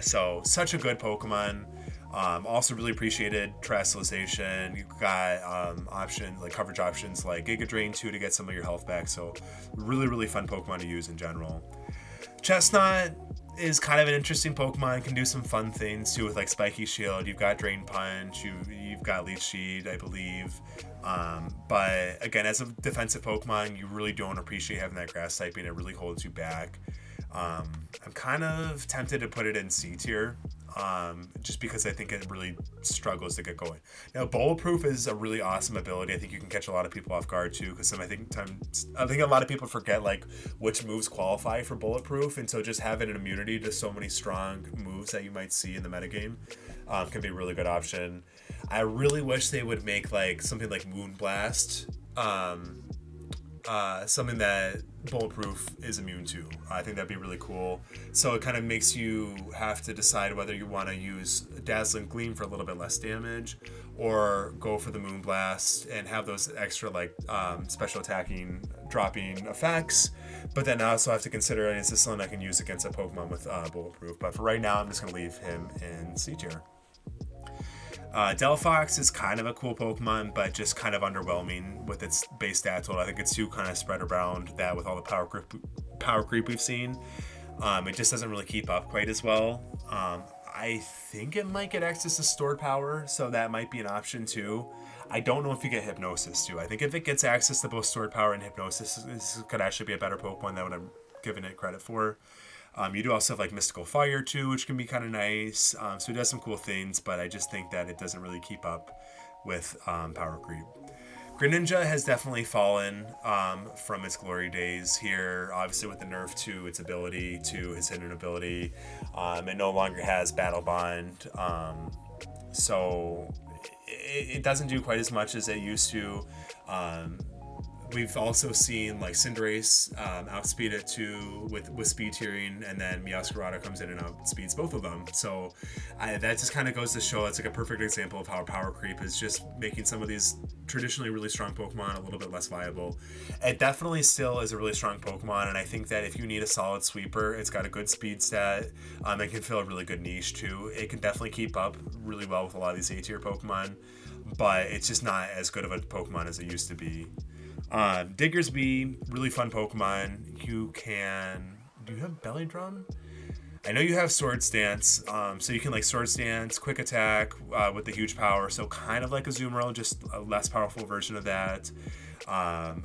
S1: So such a good Pokemon. Also really appreciated Terrestrialization. You've got options like coverage options like Giga Drain 2 to get some of your health back. So really fun Pokemon to use in general. Chestnut is kind of an interesting Pokemon. Can do some fun things too with like Spiky Shield. You've got Drain Punch. You've got Leech Seed, I believe. But again, as a defensive Pokemon, you really don't appreciate having that Grass typing. It really holds you back. I'm kind of tempted to put it in C tier. Just because I think it really struggles to get going. Now, Bulletproof is a really awesome ability. I think you can catch a lot of people off guard too, because I think a lot of people forget like which moves qualify for Bulletproof, and so just having an immunity to so many strong moves that you might see in the metagame can be a really good option. I really wish they would make like something like Moonblast, something that Bulletproof is immune to. I think that'd be really cool. So it kind of makes you have to decide whether you want to use Dazzling Gleam for a little bit less damage, or go for the Moonblast and have those extra like special attacking dropping effects. But then I also have to consider, is this something I can use against a Pokemon with Bulletproof? But for right now, I'm just going to leave him in C tier. Delphox is kind of a cool Pokemon, but just kind of underwhelming with its base stats. I think it's too kind of spread around that with all the power creep we've seen. It just doesn't really keep up quite as well. I think it might get access to stored power, so that might be an option too. I don't know if you get Hypnosis too. I think if it gets access to both stored power and Hypnosis, this could actually be a better Pokemon than what I'm giving it credit for. You do also have like Mystical Fire too, which can be kind of nice. So it does some cool things, but I just think that it doesn't really keep up with power creep. Greninja has definitely fallen from its glory days here, obviously with the nerf to its ability, to his hidden ability. It no longer has Battle Bond, so it doesn't do quite as much as it used to. We've also seen like Cinderace outspeed it too with speed tiering, and then Meowscarada comes in and outspeeds both of them. So that just kind of goes to show it's like a perfect example of how power creep is just making some of these traditionally really strong Pokemon a little bit less viable. It definitely still is a really strong Pokemon, and I think that if you need a solid sweeper, it's got a good speed stat. It can fill a really good niche too. It can definitely keep up really well with a lot of these A tier Pokemon, but it's just not as good of a Pokemon as it used to be. Diggersby, really fun Pokemon. Do you have Belly Drum? I know you have Sword Stance, so you can like Sword Stance, Quick Attack with the huge power, so kind of like a Azumarill, just a less powerful version of that.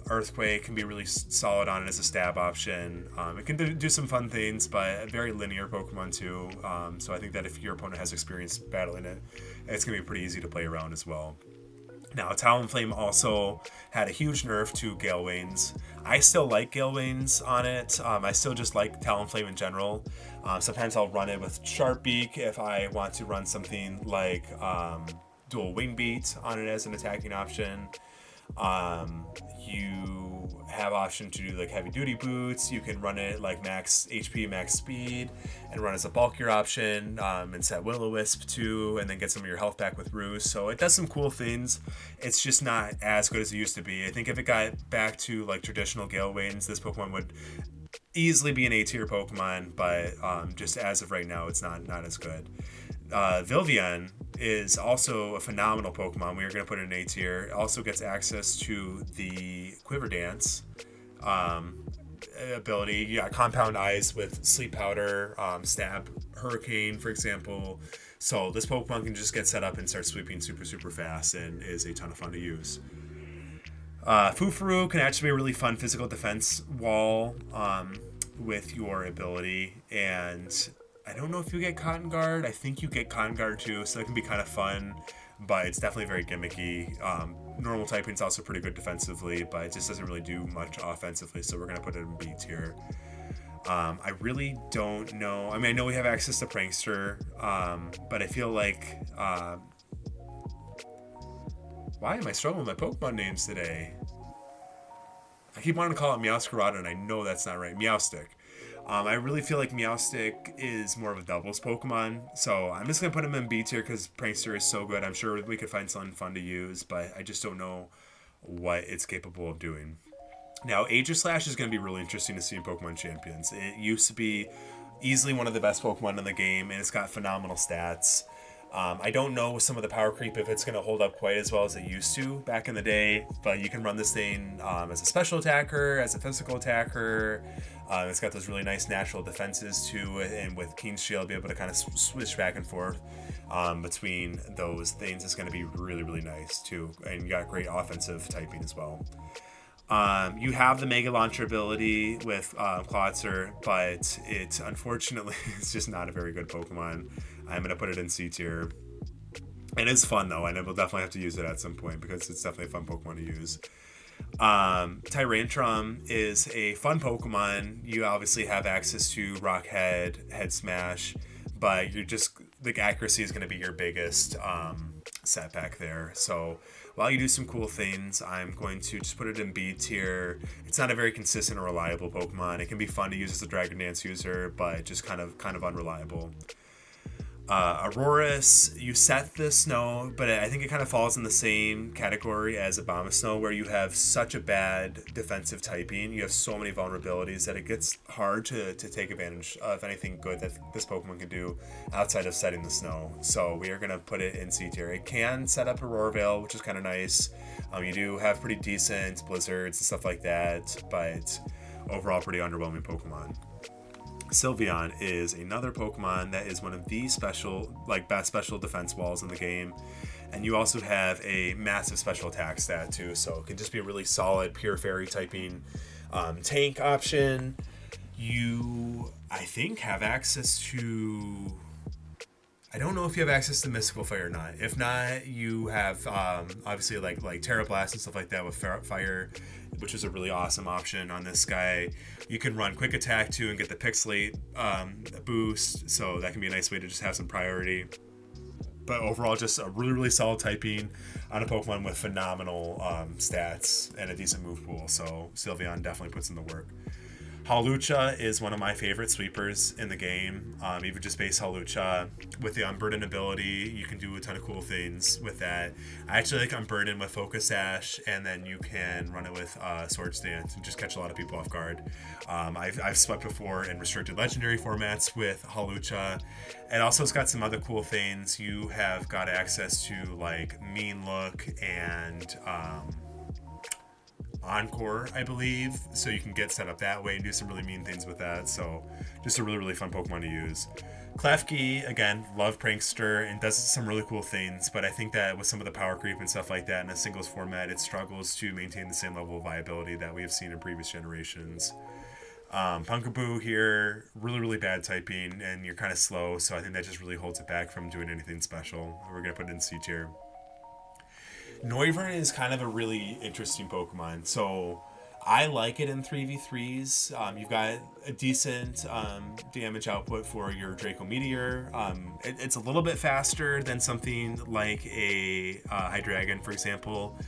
S1: Earthquake can be really solid on it as a stab option. It can do some fun things, but a very linear Pokemon too, so I think that if your opponent has experience battling it, it's going to be pretty easy to play around as well. Now, Talonflame also had a huge nerf to Galewains. I still like Galewains on it. I still just like Talonflame in general. Sometimes I'll run it with Sharp Beak if I want to run something like Dual Wing Beat on it as an attacking option. You have option to do like heavy duty boots. You can run it like max HP, max speed, and run as a bulkier option, and set Will-O-Wisp too, and then get some of your health back with Roost. So it does some cool things. It's just not as good as it used to be. I think if it got back to like traditional Galewains, this Pokemon would easily be an A tier Pokemon, but just as of right now, it's not as good. Vilvian is also a phenomenal Pokemon. We are going to put it in A tier. It also gets access to the Quiver Dance ability. You got Compound Eyes with Sleep Powder, Stab Hurricane, for example. So this Pokemon can just get set up and start sweeping super fast, and is a ton of fun to use. Furfrou can actually be a really fun physical defense wall with your ability, and I don't know if you get Cotton Guard. I think you get Cotton Guard too, so that can be kind of fun, but it's definitely very gimmicky. Normal typing is also pretty good defensively, but it just doesn't really do much offensively, so we're going to put it in B tier. I really don't know. I mean, I know we have access to Prankster, but I feel like... why am I struggling with my Pokemon names today? I keep wanting to call it Meowscarada, and I know that's not right. Meowstick. I really feel like Meowstic is more of a doubles Pokemon, so I'm just going to put him in B tier because Prankster is so good. I'm sure we could find something fun to use, but I just don't know what it's capable of doing. Now, Aegislash is going to be really interesting to see in Pokemon Champions. It used to be easily one of the best Pokemon in the game, and it's got phenomenal stats. I don't know some of the power creep if it's going to hold up quite as well as it used to back in the day, but you can run this thing as a special attacker, as a physical attacker. It's got those really nice natural defenses too, and with Keen's Shield, be able to kind of switch back and forth between those things is going to be really, really nice too. And you got great offensive typing as well. You have the Mega Launcher ability with Klotzer, but it unfortunately is just not a very good Pokemon. I'm going to put it in C tier. It is fun though, and we'll definitely have to use it at some point because it's definitely a fun Pokemon to use. Tyrantrum is a fun Pokemon. You obviously have access to Rock Head, Head Smash, but the accuracy is going to be your biggest setback there. So while you do some cool things, I'm going to just put it in B tier. It's not a very consistent or reliable Pokemon. It can be fun to use as a Dragon Dance user, but just kind of unreliable. Aurorus, you set the snow, but I think it kind of falls in the same category as Abomasnow, where you have such a bad defensive typing. You have so many vulnerabilities that it gets hard to take advantage of anything good that this Pokemon can do outside of setting the snow. So we are going to put it in C tier. It can set up Aurora Veil, which is kind of nice. You do have pretty decent blizzards and stuff like that, but overall pretty underwhelming Pokemon. Sylveon is another Pokemon that is one of the best special defense walls in the game. And you also have a massive special attack stat too, so it can just be a really solid pure fairy typing tank option. You, I think, have access to... I don't know if you have access to Mystical Fire or not. If not, you have obviously like Terra Blast and stuff like that with Fire, which is a really awesome option on this guy. You can run Quick Attack too and get the Pixelate boost, so that can be a nice way to just have some priority. But overall, just a really, really solid typing on a Pokemon with phenomenal stats and a decent move pool. So Sylveon definitely puts in the work. Hawlucha is one of my favorite sweepers in the game. Even just base Hawlucha with the Unburden ability, you can do a ton of cool things with that. I actually like Unburden with Focus Sash, and then you can run it with Swords Dance and just catch a lot of people off guard. I've swept before in restricted legendary formats with Hawlucha. It also has got some other cool things. You have got access to like Mean Look and Encore, I believe, so you can get set up that way and do some really mean things with that. So just a really, really fun Pokemon to use. Klefki, again, love Prankster and does some really cool things, but I think that with some of the power creep and stuff like that in a singles format, it struggles to maintain the same level of viability that we have seen in previous generations. Pumpkaboo here, really, really bad typing, and you're kind of slow, so I think that just really holds it back from doing anything special. We're going to put it in C tier. Noivern is kind of a really interesting Pokemon. So I like it in 3v3s. You've got a decent damage output for your Draco Meteor. It's a little bit faster than something like a Hydreigon, for example,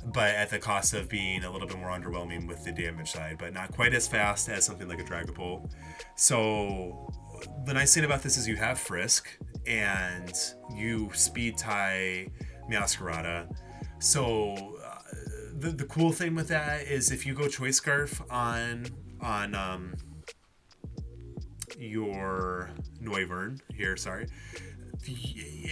S1: but at the cost of being a little bit more underwhelming with the damage side, but not quite as fast as something like a Dragapult. So the nice thing about this is you have Frisk, and you speed tie Meowscarada. So the cool thing with that is if you go Choice Scarf on your Noivern here,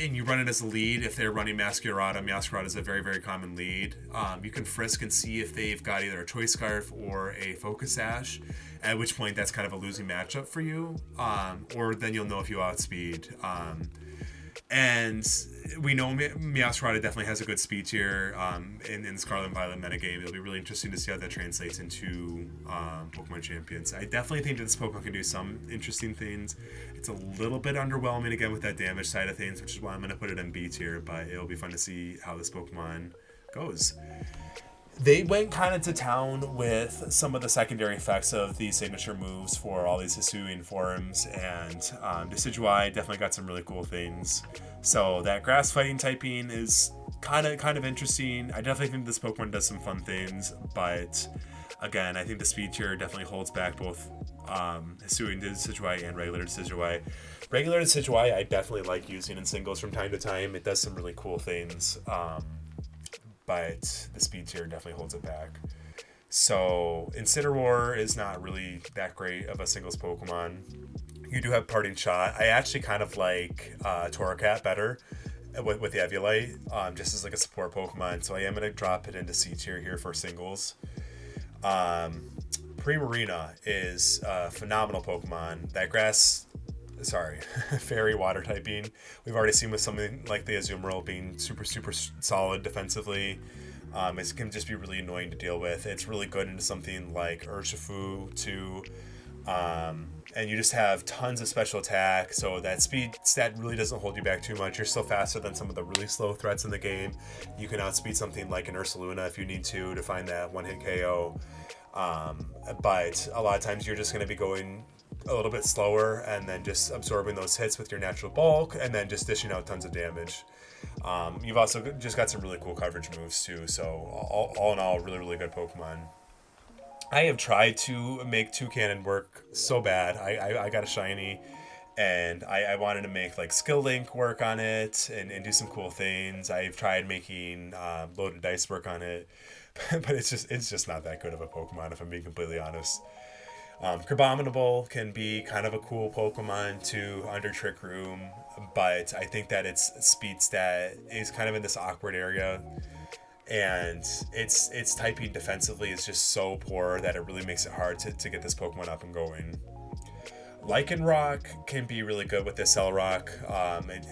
S1: and you run it as a lead, if they're running Meowscarada is a very, very common lead. You can Frisk and see if they've got either a Choice Scarf or a Focus Sash, at which point that's kind of a losing matchup for you, or then you'll know if you outspeed. And we know Meowscarada definitely has a good speed tier in Scarlet and Violet metagame. It'll be really interesting to see how that translates into Pokemon Champions. I definitely think that this Pokemon can do some interesting things. It's a little bit underwhelming again with that damage side of things, which is why I'm going to put it in B tier, but it'll be fun to see how this Pokemon goes. They went kind of to town with some of the secondary effects of these signature moves for all these Hisuian forms, and Decidueye definitely got some really cool things. So that grass fighting typing is kind of interesting. I definitely think this Pokemon does some fun things, but again, I think the speed tier definitely holds back both Hisuian Decidueye and regular Decidueye. Regular Decidueye I definitely like using in singles from time to time. It does some really cool things, but the speed tier definitely holds it back. So Incineroar is not really that great of a singles Pokemon. You do have Parting Shot. I actually kind of like Torracat better with the Eeveelutions, just as like a support Pokemon. So I am going to drop it into C tier here for singles. Primarina is a phenomenal Pokemon. That fairy water typing. We've already seen with something like the Azumarill being super, super solid defensively. It can just be really annoying to deal with. It's really good into something like Urshifu too. And you just have tons of special attack, so that speed stat really doesn't hold you back too much. You're still faster than some of the really slow threats in the game. You can outspeed something like an Ursaluna if you need to find that one-hit KO. But a lot of times you're just going to be going a little bit slower and then just absorbing those hits with your natural bulk and then just dishing out tons of damage. You've also just got some really cool coverage moves too, so all in all, really, really good Pokemon. I have tried to make Toucannon work so bad. I got a shiny, and I wanted to make like Skill Link work on it and do some cool things. I've tried making Loaded Dice work on it, but it's just not that good of a Pokemon if I'm being completely honest. Crabominable can be kind of a cool Pokemon to under Trick Room, but I think that its speed stat is kind of in this awkward area. And its typing defensively is just so poor that it really makes it hard to get this Pokemon up and going. Lycanroc can be really good with this Cellrock.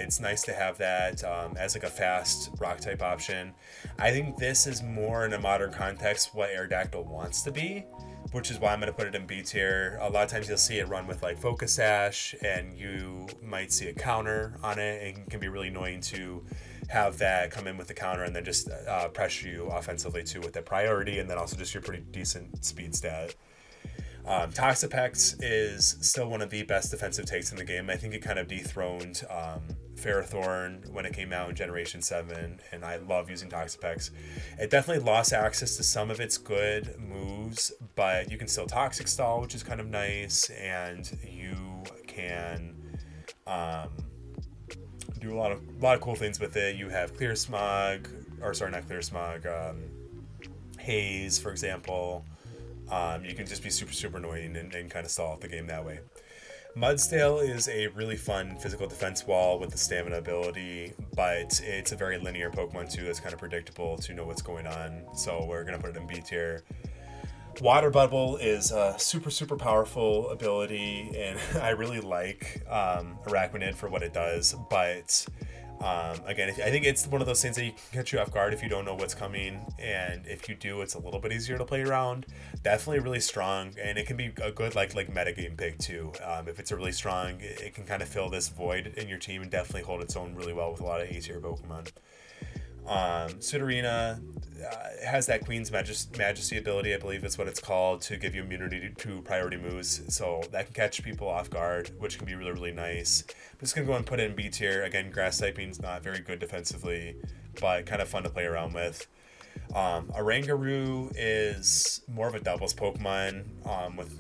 S1: It's nice to have that as like a fast rock type option. I think this is more in a modern context what Aerodactyl wants to be, which is why I'm going to put it in B tier. A lot of times you'll see it run with like Focus Sash, and you might see a counter on it, and it can be really annoying to have that come in with the counter and then just pressure you offensively too with the priority, and then also just your pretty decent speed stat. Toxapex is still one of the best defensive takes in the game. I think it kind of dethroned Ferrothorn when it came out in Generation 7, and I love using Toxapex. It definitely lost access to some of its good moves, but you can still Toxic Stall, which is kind of nice, and you can do a lot of cool things with it. You have Clear Smog, or sorry, not Clear Smog, Haze, for example. You can just be super, super annoying and kind of stall out the game that way. Mudsdale is a really fun physical defense wall with the stamina ability, but it's a very linear Pokemon too that's kind of predictable to know what's going on, so we're going to put it in B tier. Water Bubble is a super, super powerful ability, and I really like Arachnid for what it does, but again, I think it's one of those things that you can catch you off guard if you don't know what's coming, and if you do, it's a little bit easier to play around. Definitely really strong, and it can be a good like metagame pick too. If it's a really strong, it can kind of fill this void in your team and definitely hold its own really well with a lot of A tier Pokemon. Sudorina has that Queen's Majesty ability, I believe is what it's called, to give you immunity to priority moves, so that can catch people off guard, which can be really, really nice. I'm just going to go and put it in B tier. Again, Grass typing's not very good defensively, but kind of fun to play around with. Oranguru is more of a doubles Pokemon with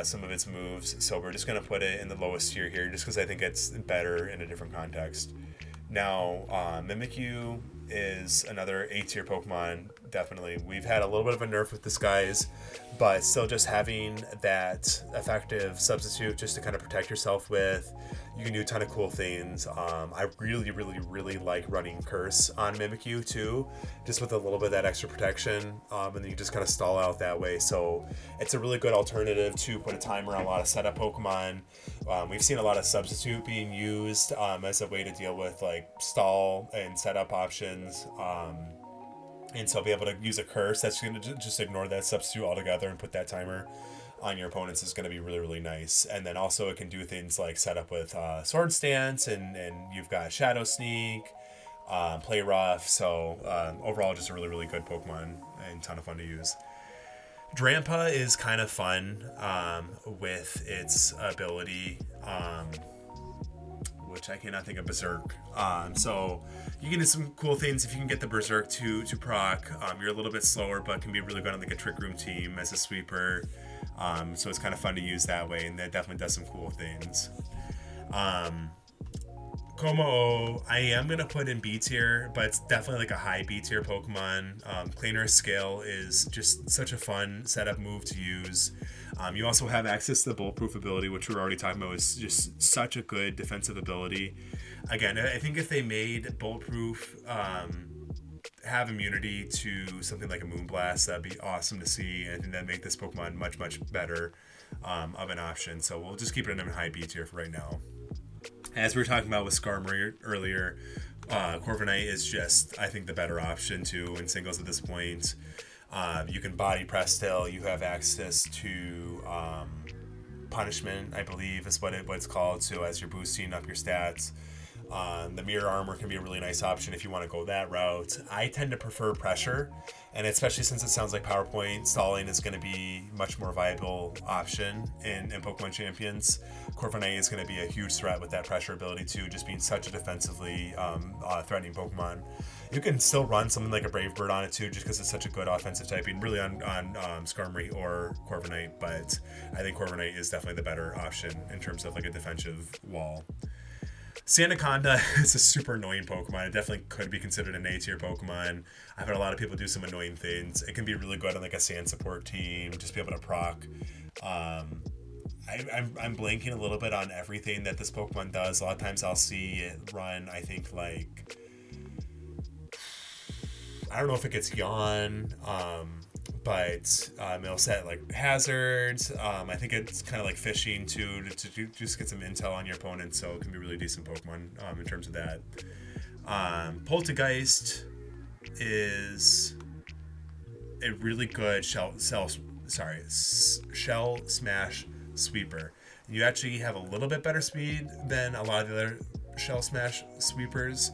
S1: some of its moves, so we're just going to put it in the lowest tier here just because I think it's better in a different context. Now, Mimikyu is another A tier Pokemon, definitely. We've had a little bit of a nerf with Disguise, but still just having that effective substitute just to kind of protect yourself with. You can do a ton of cool things. I really, really, really like running Curse on Mimikyu too, just with a little bit of that extra protection, and then you just kind of stall out that way. So it's a really good alternative to put a timer on a lot of setup Pokemon. We've seen a lot of substitute being used as a way to deal with like stall and setup options. And so be able to use a Curse that's going to just ignore that substitute altogether and put that timer on your opponents is going to be really, really nice. And then also it can do things like set up with Sword Stance, and you've got Shadow Sneak, Play Rough. So overall, just a really, really good Pokemon and ton of fun to use. Drampa is kind of fun with its ability, which I cannot think of, Berserk. So you can do some cool things if you can get the Berserk to proc. You're a little bit slower, but can be really good on like a Trick Room team as a sweeper. So it's kind of fun to use that way, and that definitely does some cool things. Como, I am going to put in B tier, but it's definitely like a high B tier Pokemon. Cleaner Scale is just such a fun setup move to use. You also have access to the Bulletproof ability, which we were already talking about, is just such a good defensive ability. Again, I think if they made Bulletproof have immunity to something like a Moonblast, that'd be awesome to see, and I think that'd make this Pokemon much, much better of an option. So we'll just keep it in a high B tier for right now. As we were talking about with Starmie earlier, Corviknight is just, I think, the better option too in singles at this point. You can body press still. You have access to punishment, I believe is what it's called. So as you're boosting up your stats, the mirror armor can be a really nice option if you want to go that route. I tend to prefer pressure, and especially since it sounds like PowerPoint, stalling is going to be much more viable option in Pokemon Champions. Corviknight is going to be a huge threat with that pressure ability too, just being such a defensively threatening Pokemon. You can still run something like a Brave Bird on it too, just because it's such a good offensive typing, really on Starmie or Corviknight, but I think Corviknight is definitely the better option in terms of like a defensive wall. Sandaconda is a super annoying Pokemon. It definitely could be considered an A tier Pokemon. I've had a lot of people do some annoying things. It can be really good on like a sand support team, just be able to proc. I'm blanking a little bit on everything that this Pokemon does. A lot of times I'll see it run, I think, like, I don't know if it gets Yawn, but it'll set like hazards. I think it's kind of like fishing too, to just get some intel on your opponent, so it can be really decent Pokemon in terms of that. Poltergeist is a really good shell smash sweeper. You actually have a little bit better speed than a lot of the other shell smash sweepers.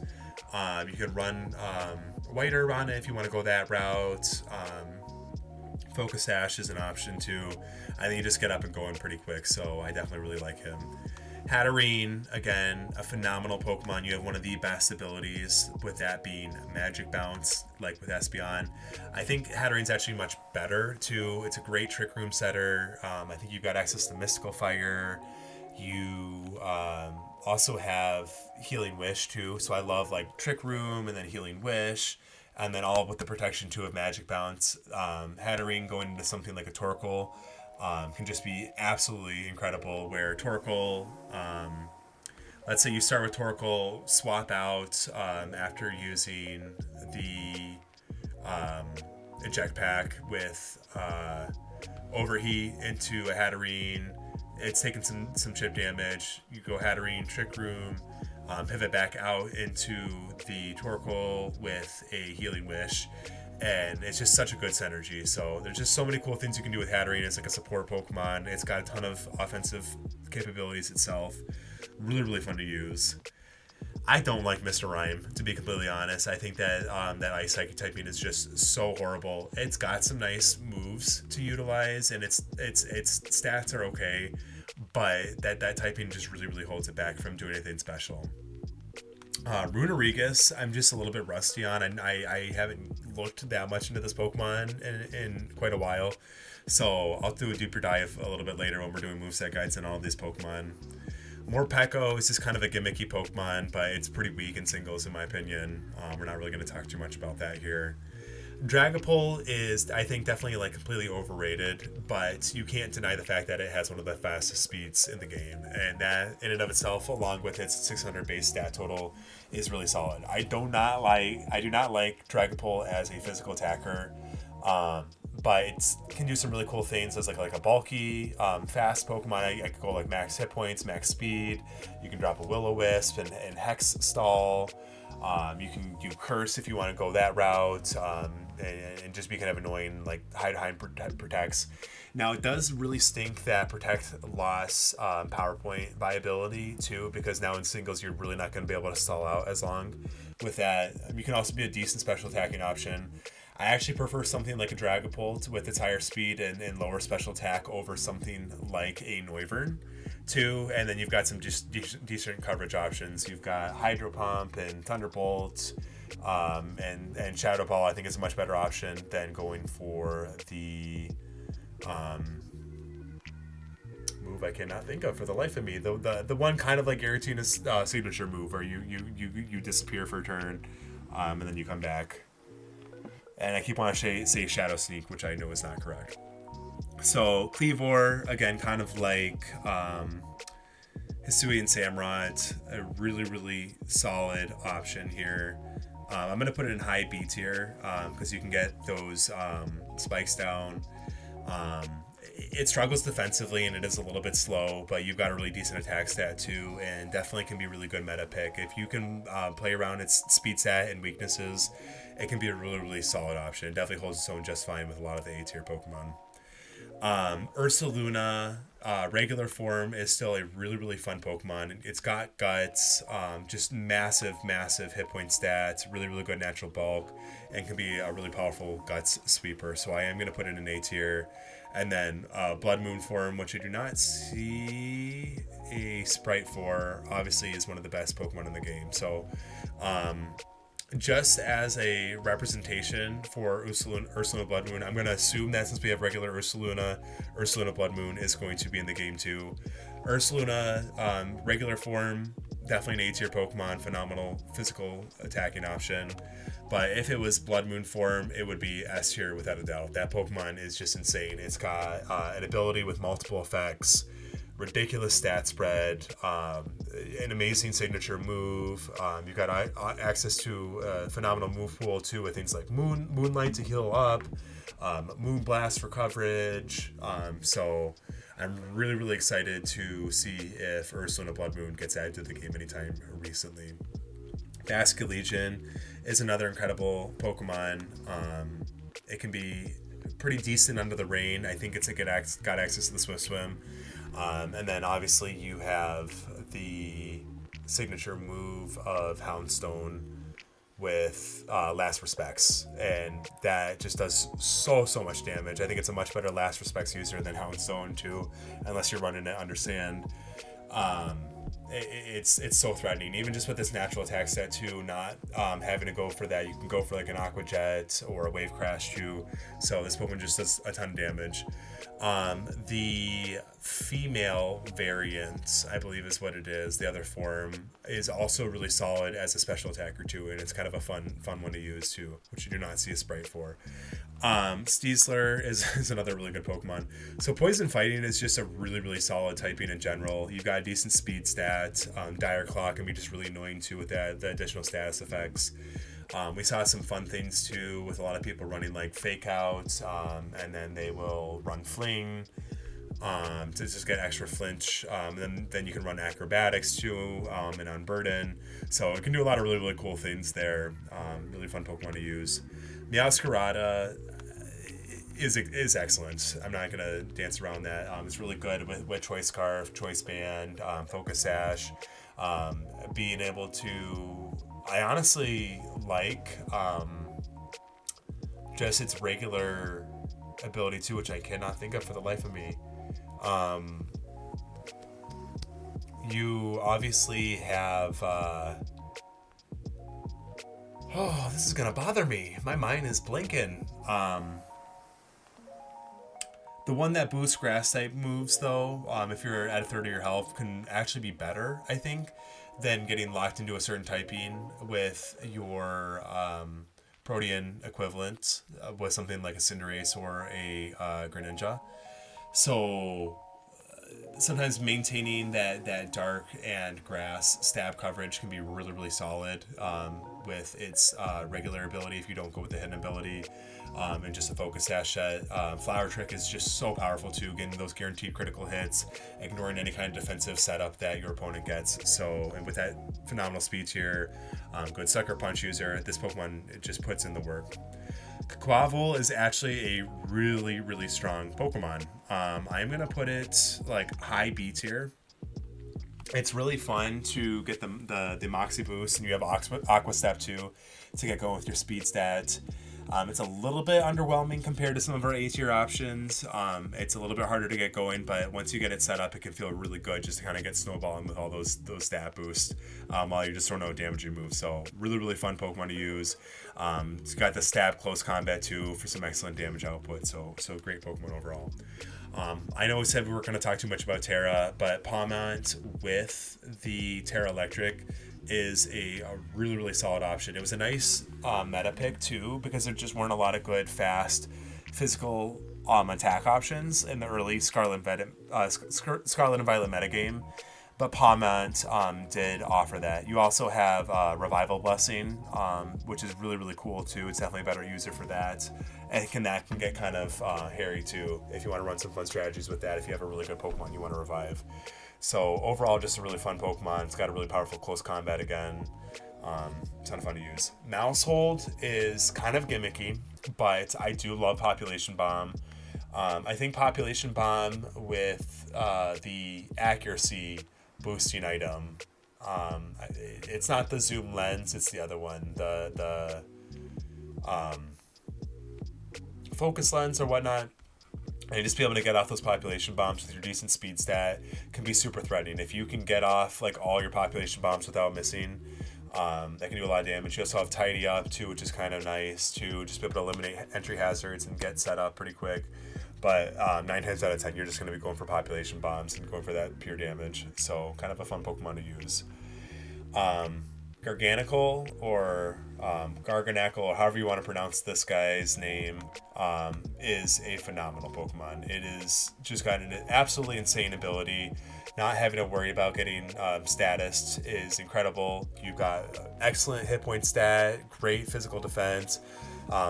S1: You could run White Herb on it if you want to go that route. Focus Sash is an option too. I think you just get up and going pretty quick, so I definitely really like him. Hatterene, again, a phenomenal Pokemon. You have one of the best abilities, with that being Magic Bounce, like with Espeon. I think Hatterene's actually much better too. It's a great Trick Room setter. I think you've got access to Mystical Fire. You also have Healing Wish too, so I love like Trick Room and then Healing Wish, and then all with the protection too of Magic Bounce. Hatterene going into something like a Torkoal can just be absolutely incredible, where Torkoal, let's say you start with Torkoal, swap out after using the Eject Pack with Overheat into a Hatterene. It's taking some chip damage. You go Hatterene, Trick Room, pivot back out into the Torkoal with a Healing Wish, and it's just such a good synergy. So there's just so many cool things you can do with Hatterene. It's like a support Pokemon. It's got a ton of offensive capabilities itself. Really, really fun to use. I don't like Mr. Rhyme, to be completely honest. I think that that Ice Psychic typing is just so horrible. It's got some nice moves to utilize, and its stats are okay, but that typing just really, really holds it back from doing anything special. Runerigus, I'm just a little bit rusty on, and I haven't looked that much into this Pokemon in quite a while, so I'll do a deeper dive a little bit later when we're doing moveset guides and all of these Pokemon. Morpeko is just kind of a gimmicky Pokemon, but it's pretty weak in singles in my opinion. We're not really going to talk too much about that here. Dragapult is, I think, definitely like completely overrated, but you can't deny the fact that it has one of the fastest speeds in the game, and that in and of itself, along with its 600 base stat total, is really solid. I do not like Dragapult as a physical attacker, but it can do some really cool things as like a bulky, fast Pokemon. I could go like max hit points, max speed. You can drop a Will-O-Wisp and Hex Stall. You can do Curse if you want to go that route, and just be kind of annoying, like hide protects. Now it does really stink that Protect lost PowerPoint viability too, because now in singles you're really not going to be able to stall out as long with that. You can also be a decent special attacking option. I actually prefer something like a Dragapult with its higher speed and lower special attack over something like a Noivern too. And then you've got some just decent coverage options. You've got Hydro Pump and Thunderbolt, and Shadow Ball I think is a much better option than going for the move I cannot think of for the life of me. The one kind of like Giratina's signature move where you disappear for a turn, and then you come back. And I keep wanting to say Shadow Sneak, which I know is not correct. So Clefable, again, kind of like Hisui and Samurott, a really, really solid option here. I'm going to put it in high B tier because you can get those spikes down. It struggles defensively and it is a little bit slow, but you've got a really decent attack stat too, and definitely can be a really good meta pick. If you can play around its speed stat and weaknesses, it can be a really, really solid option. It definitely holds its own just fine with a lot of the A tier Pokemon. Ursaluna, regular form, is still a really, really fun Pokemon. It's got guts, just massive, massive hit point stats, really, really good natural bulk, and can be a really powerful guts sweeper. So I am going to put it in A tier. And then Blood Moon form, which I do not see a sprite for, obviously is one of the best Pokemon in the game. So just as a representation for Ursaluna Blood Moon, I'm going to assume that since we have regular Ursaluna Blood Moon is going to be in the game too. Ursaluna, regular form, definitely an A tier Pokemon, phenomenal physical attacking option. But if it was Blood Moon form, it would be S tier without a doubt. That Pokemon is just insane. It's got an ability with multiple effects, ridiculous stat spread, an amazing signature move. You've got access to a phenomenal move pool too, with things like Moonlight to heal up, Moonblast for coverage. So I'm really, really excited to see if Ursaluna Blood Moon gets added to the game anytime recently. Basculegion is another incredible Pokemon. It can be pretty decent under the rain. I think it's got access to the Swift Swim. And then obviously you have the signature move of Houndstone with Last Respects, and that just does so much damage. I think it's a much better Last Respects user than Houndstone too, unless you're running it under Sand. It's so threatening, even just with this natural attack set too, not having to go for that. You can go for like an Aqua Jet or a Wave Crash too, so this Pokemon just does a ton of damage. The female variant, I believe is what it is, the other form, is also really solid as a special attacker too, and it's kind of a fun one to use too, which you do not see a sprite for. Steezler is another really good Pokemon. So Poison Fighting is just a really, really solid typing in general. You've got a decent speed stat. Dire Claw can be just really annoying too with the additional status effects. We saw some fun things too with a lot of people running like Fake Out, and then they will run Fling to just get extra flinch. Then you can run Acrobatics too, and Unburden. So it can do a lot of really, really cool things there. Really fun Pokemon to use. Meowscarada is excellent. I'm not gonna dance around that. It's really good with Choice Scarf, Choice Band, Focus Sash, being able to. I honestly like just its regular ability too, which I cannot think of for the life of me. You obviously have. Oh, this is gonna bother me. My mind is blinking. The one that boosts grass type moves, though, if you're at a third of your health, can actually be better, I think, than getting locked into a certain typing with your Protean equivalent with something like a Cinderace or a Greninja. So sometimes maintaining that dark and grass stab coverage can be really, really solid with its regular ability if you don't go with the hidden ability. And just a focus dash set. Flower Trick is just so powerful too, getting those guaranteed critical hits, ignoring any kind of defensive setup that your opponent gets. So, and with that phenomenal speed tier, good Sucker Punch user, this Pokemon, it just puts in the work. Clefable is actually a really, really strong Pokemon. I'm going to put it like high B tier. It's really fun to get the Moxie boost, and you have Aqua Step too to get going with your speed stat. It's a little bit underwhelming compared to some of our A tier options. It's a little bit harder to get going, but once you get it set up, it can feel really good just to kind of get snowballing with all those stat boosts while you're just throwing out damaging moves. So really, really fun Pokemon to use. It's got the stab close combat too for some excellent damage output. So great Pokemon overall. I know we said we weren't going to talk too much about Terra, but Palmont with the Terra Electric is a really, really solid option. It was a nice meta pick too, because there just weren't a lot of good, fast, physical attack options in the early Scarlet and Violet metagame. But Palmont did offer that. You also have Revival Blessing, which is really, really cool too. It's definitely a better user for that. And that can get kind of hairy too if you want to run some fun strategies with that, if you have a really good Pokemon you want to revive. So overall, just a really fun Pokemon. It's got a really powerful close combat again. Ton of fun to use. Mousehold is kind of gimmicky, but I do love Population Bomb. I think Population Bomb with the accuracy boosting item. It's not the zoom lens, it's the other one. The focus lens or whatnot. And just be able to get off those population bombs with your decent speed stat can be super threatening. If you can get off like all your population bombs without missing, that can do a lot of damage. You also have Tidy Up too, which is kind of nice to just be able to eliminate entry hazards and get set up pretty quick. But 9 times out of 10, you're just going to be going for population bombs and going for that pure damage. So kind of a fun Pokemon to use. Garganical or Garganackle, or however you want to pronounce this guy's name, is a phenomenal Pokemon. It is just got an absolutely insane ability. Not having to worry about getting status is incredible. You've got excellent hit point stat, great physical defense,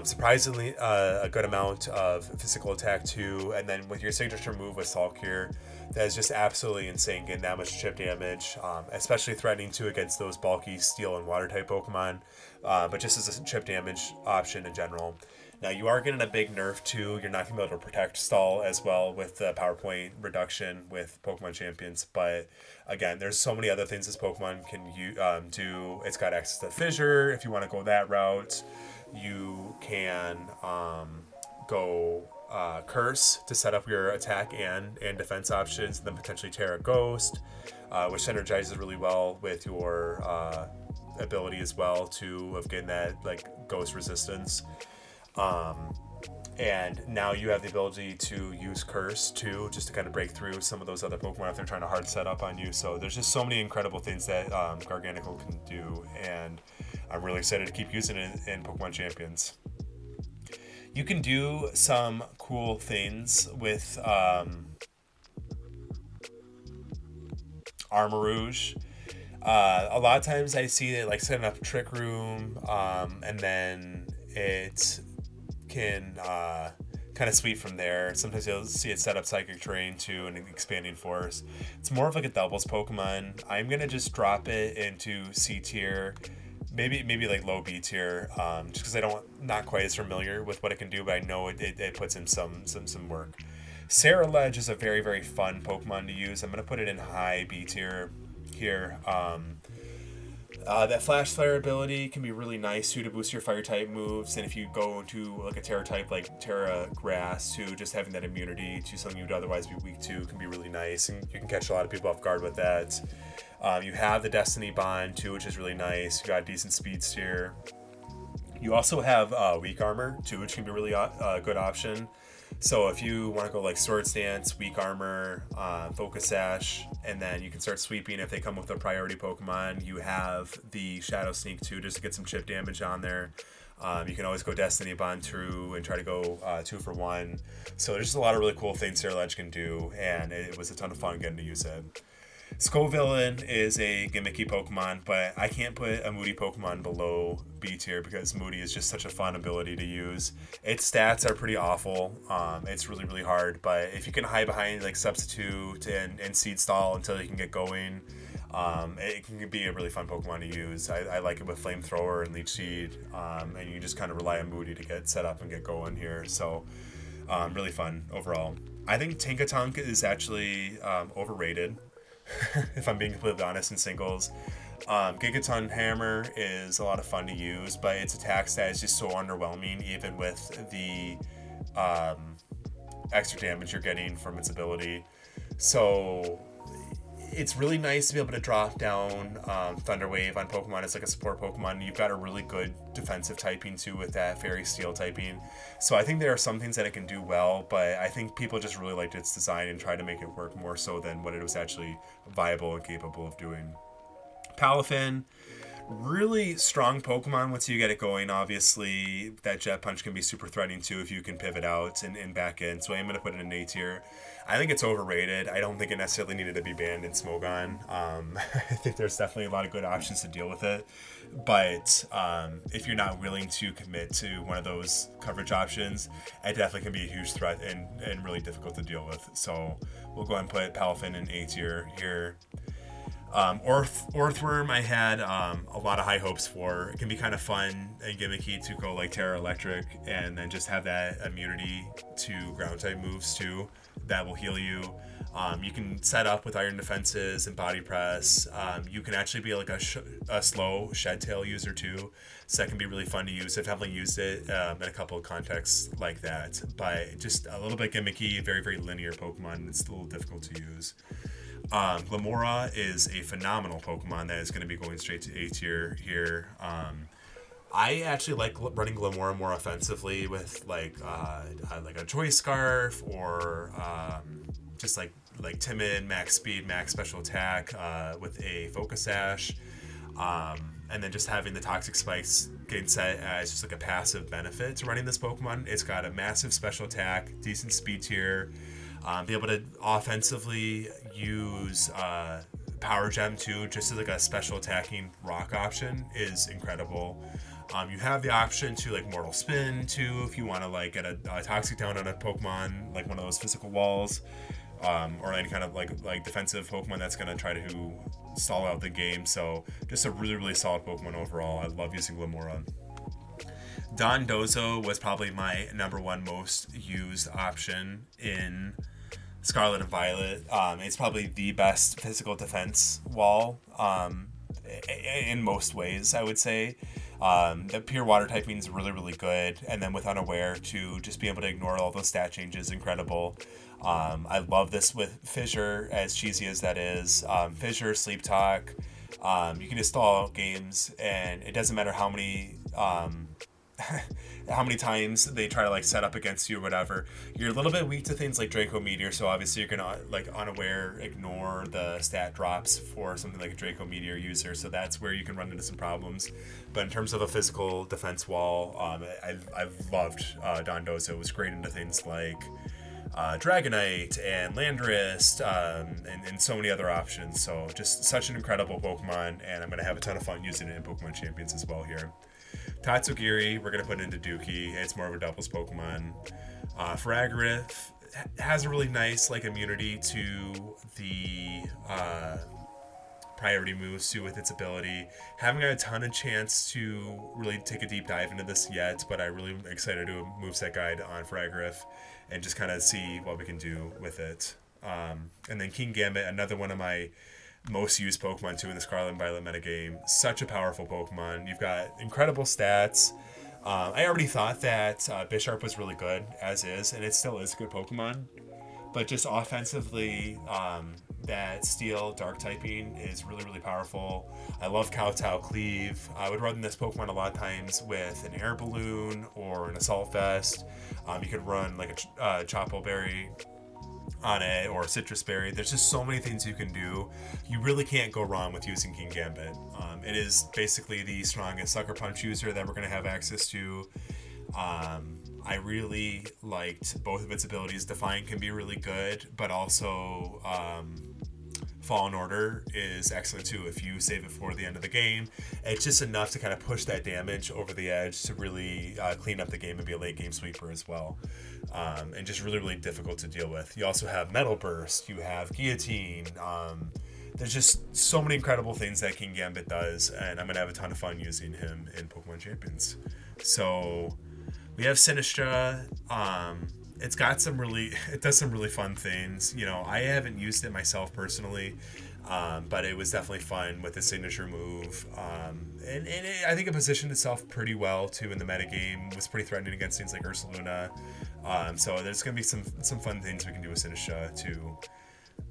S1: surprisingly a good amount of physical attack too, and then with your signature move with Salt Cure, that is just absolutely insane, getting that much chip damage, especially threatening too against those bulky steel and water type Pokemon, but just as a chip damage option in general. Now you are getting a big nerf too. You're not going to be able to protect stall as well with the power point reduction with Pokemon Champions, but again, there's so many other things this Pokemon can do. It's got access to Fissure if you want to go that route. You can go Curse to set up your attack and defense options, and then potentially Terra Ghost, which synergizes really well with your ability as well too of getting that like ghost resistance. And now you have the ability to use Curse too, just to kind of break through some of those other Pokemon if they're trying to hard set up on you. So there's just so many incredible things that Garganical can do, and I'm really excited to keep using it in Pokemon Champions. You can do some cool things with Armarouge. A lot of times I see it like setting up Trick Room, and then it can kind of sweep from there. Sometimes you'll see it set up Psychic Terrain too and Expanding Force. It's more of like a doubles Pokemon. I'm gonna just drop it into C tier, maybe like low B tier, just because not quite as familiar with what it can do, but I know it puts in some work. Ceruledge is a very, very fun Pokemon to use. I'm gonna put it in high B tier here. That Flash Flare ability can be really nice too to boost your fire type moves, and if you go to like a Terra type like Terra Grass too, just having that immunity to something you would otherwise be weak to can be really nice, and you can catch a lot of people off guard with that. You have the Destiny Bond too, which is really nice. You got decent speed steer. You also have Weak Armor too, which can be really a good option. So if you want to go like Sword Stance, Weak Armor, Focus Sash, and then you can start sweeping if they come with a priority Pokemon. You have the Shadow Sneak too, just to get some chip damage on there. You can always go Destiny Bond through and try to go 2 for 1. So there's just a lot of really cool things Ceruledge can do, and it was a ton of fun getting to use it. Scovillain is a gimmicky Pokemon, but I can't put a Moody Pokemon below B tier because Moody is just such a fun ability to use. Its stats are pretty awful. It's really, really hard, but if you can hide behind like Substitute and Seed Stall until you can get going, it can be a really fun Pokemon to use. I like it with Flamethrower and Leech Seed, and you just kind of rely on Moody to get set up and get going here. So really fun overall. I think Tinkatonk is actually overrated. If I'm being completely honest, in singles. Gigaton Hammer is a lot of fun to use, but its attack stat is just so underwhelming, even with the extra damage you're getting from its ability. So it's really nice to be able to drop down Thunder Wave on Pokemon as like a support Pokemon. You've got a really good defensive typing too with that Fairy Steel typing. So I think there are some things that it can do well, but I think people just really liked its design and tried to make it work more so than what it was actually viable and capable of doing. Palafin, really strong Pokemon once you get it going. Obviously, that Jet Punch can be super threatening too if you can pivot out and back in. So I'm going to put it in A tier. I think it's overrated. I don't think it necessarily needed to be banned in Smogon. I think there's definitely a lot of good options to deal with it. But if you're not willing to commit to one of those coverage options, it definitely can be a huge threat and really difficult to deal with. So we'll go ahead and put Palafin in A tier here. Orthworm, I had a lot of high hopes for. It can be kind of fun and gimmicky to go like Terra Electric and then just have that immunity to ground type moves too. That will heal you. You can set up with Iron Defenses and Body Press. You can actually be like a slow Shed Tail user too. So that can be really fun to use. I've definitely used it in a couple of contexts like that. But just a little bit gimmicky, very, very linear Pokemon. It's a little difficult to use. Glamora is a phenomenal Pokemon that is going to be going straight to A tier here. I actually like running Glamora more offensively with like a Choice Scarf or just like Timid, max speed, max special attack with a Focus Sash. And then just having the Toxic Spikes getting set as just like a passive benefit to running this Pokemon. It's got a massive special attack, decent speed tier. Be able to offensively use Power Gem too, just as like a special attacking rock option is incredible. You have the option to like Mortal Spin too if you want to like get a Toxic down on a Pokemon, like one of those physical walls, or any kind of like defensive Pokemon that's gonna try to stall out the game. So just a really, really solid Pokemon overall. I love using Glamora. Dondozo was probably my number one most used option in Scarlet and Violet. It's probably the best physical defense wall in most ways, I would say. The pure water typing is really, really good. And then with Unaware, to just be able to ignore all those stat changes, incredible. I love this with Fissure, as cheesy as that is. Fissure, Sleep Talk. You can install games, and it doesn't matter how many times they try to like set up against you or whatever. You're a little bit weak to things like Draco Meteor, so obviously you're gonna like Unaware ignore the stat drops for something like a Draco Meteor user, so that's where you can run into some problems. But in terms of a physical defense wall, I've loved Dondozo. It was great into things like Dragonite and Landorus, and so many other options. So just such an incredible Pokemon, and I'm gonna have a ton of fun using it in Pokemon Champions as well here. Tatsugiri, we're going to put into Dookie. It's more of a doubles Pokemon. Fragarath has a really nice like immunity to the priority moves too with its ability. Haven't got a ton of chance to really take a deep dive into this yet, but I really am excited to do a moveset guide on Fragarath and just kind of see what we can do with it. And then King Gambit, another one of my most used Pokemon too in the Scarlet and Violet metagame. Such a powerful Pokemon. You've got incredible stats. I already thought that Bisharp was really good as is, and it still is a good Pokemon. But just offensively, that Steel Dark typing is really, really powerful. I love Kowtow Cleave. I would run this Pokemon a lot of times with an Air Balloon or an Assault Vest. You could run like a Chopo Berry on it or Citrus Berry. There's just so many things you can do. You really can't go wrong with using King Gambit. It is basically the strongest Sucker Punch user that we're going to have access to. I really liked both of its abilities. Defiant can be really good, but also Fallen Order is excellent too if you save it for the end of the game. It's just enough to kind of push that damage over the edge to really clean up the game and be a late game sweeper as well. And just really, really difficult to deal with. You also have Metal Burst, you have Guillotine. There's just so many incredible things that King Gambit does, and I'm going to have a ton of fun using him in Pokemon Champions. So we have Sinistra. It does some really fun things. You know, I haven't used it myself personally, but it was definitely fun with the signature move. And I think it positioned itself pretty well too in the metagame. It was pretty threatening against things like Ursaluna. So there's going to be some fun things we can do with Sinistra too.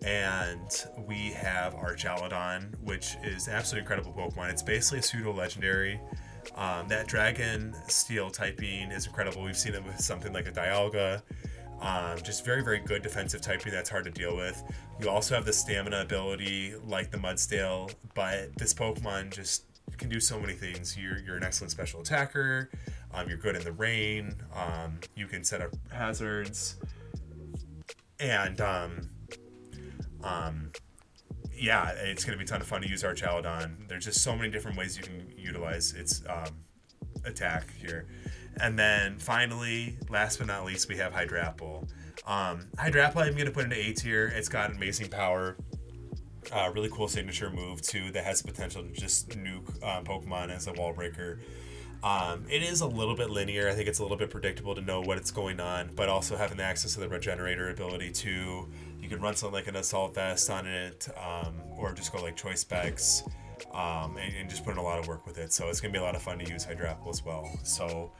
S1: And we have Archaludon, which is an absolutely incredible Pokemon. It's basically a pseudo legendary. That Dragon Steel typing is incredible. We've seen it with something like a Dialga. Just very, very good defensive typing that's hard to deal with. You also have the stamina ability like the Mudsdale, but this Pokemon just can do so many things. You're an excellent special attacker. You're good in the rain. You can set up hazards. And yeah, it's going to be a ton of fun to use Archaludon. There's just so many different ways you can utilize its attack here. And then finally, last but not least, we have Hydrapple. Hydrapple I'm going to put into A tier. It's got amazing power. Really cool signature move too that has the potential to just nuke Pokemon as a wall breaker. It is a little bit linear. I think it's a little bit predictable to know what it's going on, but also having the access to the regenerator ability too. You can run something like an assault vest on it, or just go like choice specs, and just put in a lot of work with it. So it's gonna be a lot of fun to use Hydrapple as well. So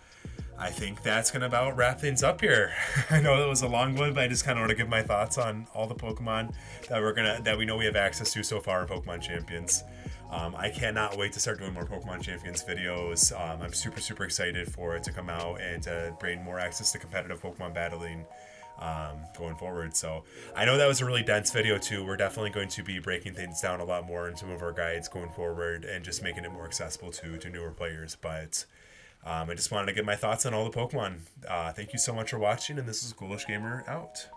S1: I think that's gonna about wrap things up here. I know it was a long one, but I just kind of want to give my thoughts on all the Pokemon that we know we have access to so far in Pokemon Champions. I cannot wait to start doing more Pokemon Champions videos. I'm super, super excited for it to come out and to bring more access to competitive Pokemon battling going forward. So I know that was a really dense video too. We're definitely going to be breaking things down a lot more in some of our guides going forward and just making it more accessible to newer players. But I just wanted to get my thoughts on all the Pokemon. Thank you so much for watching, and this is Ghoulish Gamer out.